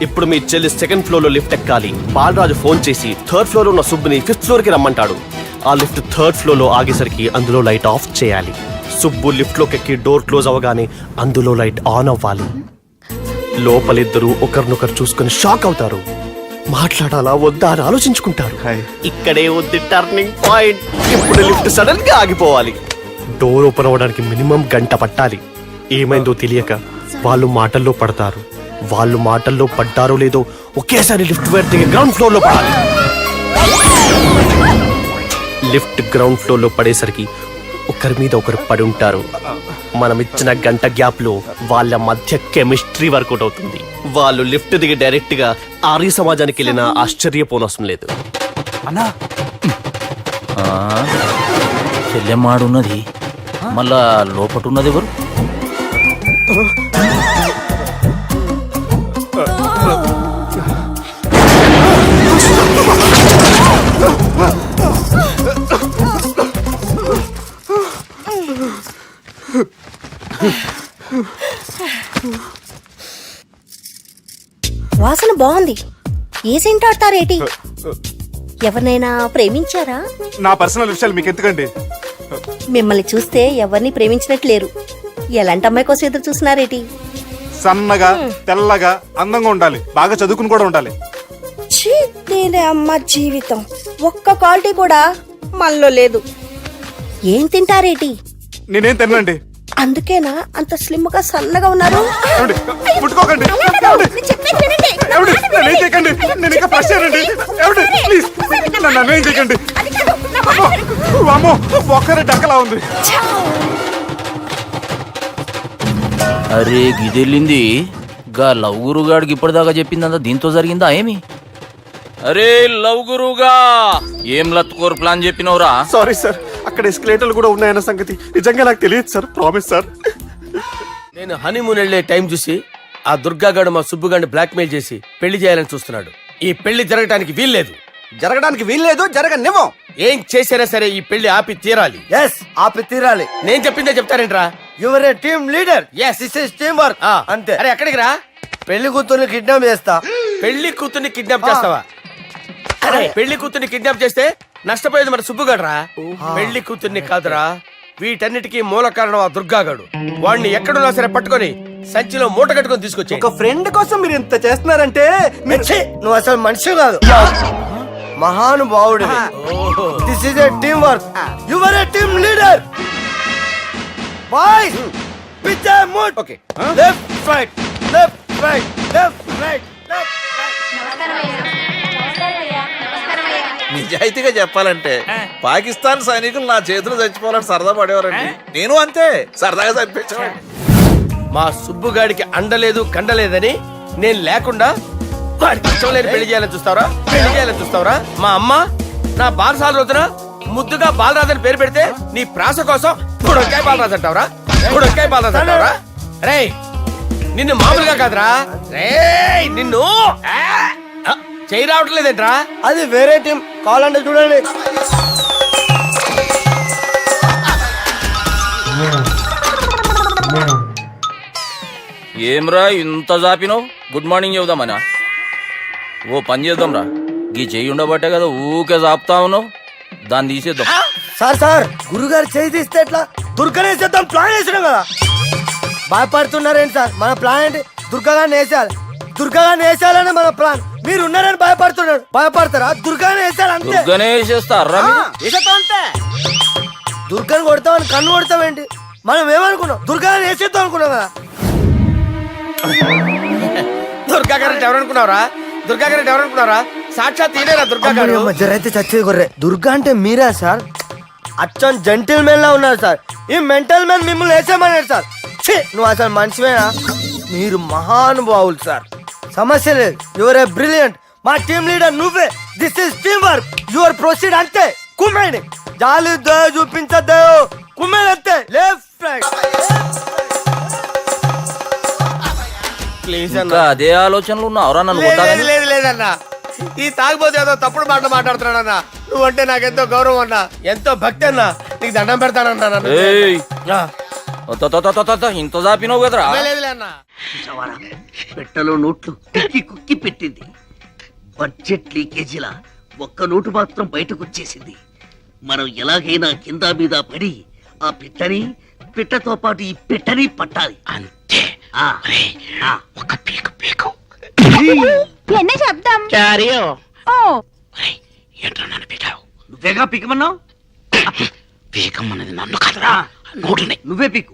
ఇప్పుడు మీ చెల్లి 2nd floor లో లిఫ్ట్ ఎక్కాలి. బాలరాజు ఫోన్ చేసి 3rd floor లో ఉన్న సుబ్బుని 5th floor కి రమ్మంటాడు. ఆ లిఫ్ట్ 3rd floor లో ఆగేసరికి అందులో లైట్ ఆఫ్ చేయాలి. సుబ్బు లిఫ్ట్ లోకి ఎక్కి డోర్ క్లోజ్ అవ్వగానే అందులో లైట్ ఆన్ అవ్వాలి. లోపలిద్దరూ ఒకరినొకరు చూసుకుని షాక్ అవుతారు. మాట్లాడాలా వద్దా అని ఆలోచించుకుంటారు. ఇక్కడే ఉంది టర్నింగ్ పాయింట్. ఇప్పుడు లిఫ్ట్ సడన్ గా ఆగిపోవాలి. డోర్ ఓపెన్ అవ్వడానికి మినిమం గంట పట్టాలి. ఏమైందో తెలియక వాళ్ళు మాటల్లో పడతారు. వాళ్ళు మాటల్లో పడ్డారో లేదో ఒకేసారి లిఫ్ట్ వైర్ దిగి గ్రౌండ్ ఫ్లోర్ లో పడాలి. లిఫ్ట్ గ్రౌండ్ ఫ్లోర్ లో పడేసరికి ఒకరి మీద ఒకరు పడి ఉంటారు. మనం ఇచ్చిన గంట గ్యాప్ లో వాళ్ళ మధ్య కెమిస్ట్రీ వర్కౌట్ అవుతుంది. వాళ్ళు లిఫ్ట్ దిగి డైరెక్ట్ గా ఆర్య సమాజానికి వెళ్ళినా ఆశ్చర్యపోనవసరం లేదు. అన్నా చెల్లెమ్మాడున్నది మళ్ళా లోపటున్నది ఎవరు? వాసన బాగుంది. ఏ సెంట్ ఆడతారేటి? ఎవరినైనా ప్రేమించారా? నా పర్సనల్ విషయాలు మీకు ఎందుకండి? మిమ్మల్ని చూస్తే ఎవరిని ప్రేమించినట్లేరు. ఎలాంటి అమ్మాయి కోసం ఎదురు చూస్తున్నారేటి? సన్నగా తెల్లగా అందంగా ఉండాలి, బాగా చదువుకుని కూడా ఉండాలి. ఛీ, నేనే అమ్మ జీవితం ఒక్క క్వాలిటీ కూడా మనలో లేదు. ఏం తింటారేటి? నేనేం తినండి. అందుకేనా అంత స్లిమ్ గా సన్నగా ఉన్నారు? ముట్టుకోకండి. నేనేం చేయకండి. నేను ఇంకా ఫ్రెష్ అయ్యానండి. ప్లీజ్ నన్ను ఏం చేయకండి. అమ్మో ఒక్కరే డక్కలా ఉంది. అరే గిదెళ్ళింది గా లవ్ గురుగాడికి ఇప్పటిదాకా చెప్పిందంతా దీంతో జరిగిందా ఏమి? అరే లవ్ గురుగా ఏం లత్కోర్ ప్లాన్ చెప్పినవురా? సారీ సార్, అక్కడ ఎస్కలేటర్లు కూడా ఉన్నాయన్న సంగతి నిజంగా నాకు తెలియదు సార్. Promise sir. నేను హనీమూన్ వెళ్లే టైం చూసి ఆ దుర్గాగాడు మా సుబ్బుగాడిని బ్లాక్మెయిల్ చేసి పెళ్లి చేయాలని చూస్తున్నాడు. ఈ పెళ్లి జరగడానికి వీల్లేదు. జరగడానికి వీల్లేదు, జరగనివ్వం. ఏం చేసినా సరే ఈ పెళ్లి ఆపి తీరాలి. ఎస్, ఆపి తీరాలి. నేను చెప్పిందే చెప్తారేంట్రా? Your a team leader. Yes. This is team work. అంతే. అరే ఎక్కడికి రా? పెళ్లి కూతుర్ని కిడ్నాప్ చేస్తా. పెళ్లి కూతుర్ని కిడ్నాప్ చేస్తావా? అరే పెళ్లి కూతుర్ని కిడ్నాప్ చేస్తే నష్టపోయేది మన సుబ్బుగాడురా. పెళ్లి కూతుర్ని కాదురా, వీటన్నిటికీ మూల కారణం ఆ దుర్గాగాడు. వాడిని ఎక్కడున్నా సరే పట్టుకొని సంచిలో మూట కట్టుకొని తీసుకొచ్చి. ఒక ఫ్రెండ్ కోసం మీరు ఇంత చేస్తున్నారంటే నువ్వు అసలు మనిషి కాదు. మహానుభావుడు. This is a team work. You are a team leader. Boys pitch mood. Okay left right left right left right left నిజాయితీగా చెప్పాలంటే పాకిస్తాన్ సైనికులు నా చేతులు చచ్చిపోవాలని సరదా పడేవారండి. నేను అంతే సరదాగా చనిపించేవాడిని. మా సుబ్బుగాడికి అండలేదు కండలేదని నేను లేకుండా వాడికి ఇష్టం లేని పెళ్లి చేయాలని చూస్తావరా? పెళ్లి చేయాలని చూస్తావరా? మా అమ్మ నా బాలసాల రోజున ముద్దుగా బాలరాజు అని పేరు పెడితే నీ ప్రాస కోసం బుడక్కాయ బాలరాజు అంటావరా? బుడక్కాయ బాలరాజు అంటావరా? రేయ్ నిన్ను మామూలుగా కాదురా, రేయ్ నిన్ను చేయి రావట్లేదేంట్రా? అది వేరే టీం కావాలంటే చూడండి. ఏమ్రా ఇంత జాపినావు? Good morning చెబుదామనా? ఓ పని చేద్దాంరా, గీ చెయ్యి ఉండబట్టే కదా ఊకే జాపుతా ఉన్నావు. దాన్ని తీసేద్దాం. సార్ గురుగారు చేయి తీస్తే ఎట్లా? దుర్గనేసేద్దాం ప్లాన్ వేసినాం కదా. భయపడుతున్నారేంటి సార్? మన ప్లాన్ ఏంటి? దుర్గాగాన్ని వేసేయాలి. దుర్గాగాన్ని వేసేయాలని మన ప్లాన్. మీరు ఉన్నారని భయపడుతున్నాడు. భయపడతారా? దుర్గానే వేసేయాలి అంతే. దుర్గనే వేసేస్తారా? వేసేద్దాం అంతే. దుర్గాని కొడతామని కన్ను కొడతామేంటి? మనం ఏమనుకున్నాం? దుర్గాని వేసేద్దాం అనుకున్నాం కదా. దుర్గా గారు ఎవరనుకున్నారా? దుర్గా గారు ఎవరనుకున్నారా? సాక్షాత్ తీరేరా దుర్గా గారు. అయితే చచ్చేది కొర్రే. దుర్గా అంటే మీరా సార్? అచ్చం జెంటిల్ మెన్ లా ఉన్నారు సార్. ఈ మెంటల్ మెన్ మిమ్మల్ని వేసేమన్నాడు సార్. ఛీ, నువ్వు అసలు మనిషివేనా? మీరు మహానుభావులు సార్. సమస్య లేదు. Your a brilliant. మా టీమ్ లీడర్ నువ్వే. This is team work. Your proceed అంతే. కుమ్మేని జాలి చూపించద్దు. కుమ్మేని అంతే. Left right. ప్లీజ్ అన్న. అదే ఆలోచనలు ఉన్నావురా నన్ను కొట్టాలని? లేదు లేదన్నా, ఈ తాగిపోతే ఏదో తప్పుడు మాటలు మాట్లాడుతున్నాడన్నా. నువ్వంటే నాకెంతో గౌరవం అన్నా, ఎంతో భక్తి అన్నా. నీకు దండం పెడతానన్నా. ఏయ్, ఇంత జాపినావు కదరా? పెట్టలో నోట్లు కుక్కి కుక్కి పెట్టింది. బడ్జెట్ లీకేజీల ఒక్క నోటు మాత్రం బయటకు వచ్చేసింది. మనం ఎలాగైనా కింద మీద పడి ఆ పిట్టతో పాటు ఈ పెట్టని పట్టాలి అంతే. ఒక పీకు పీకు ఎన్న శబ్దం ఓ ఏంట్రా నన్ను పీకావు? నువ్వేగా పీకమన్నావు. పీకమన్నది నన్ను కాదురా, నోటుని. నువ్వే పీకు.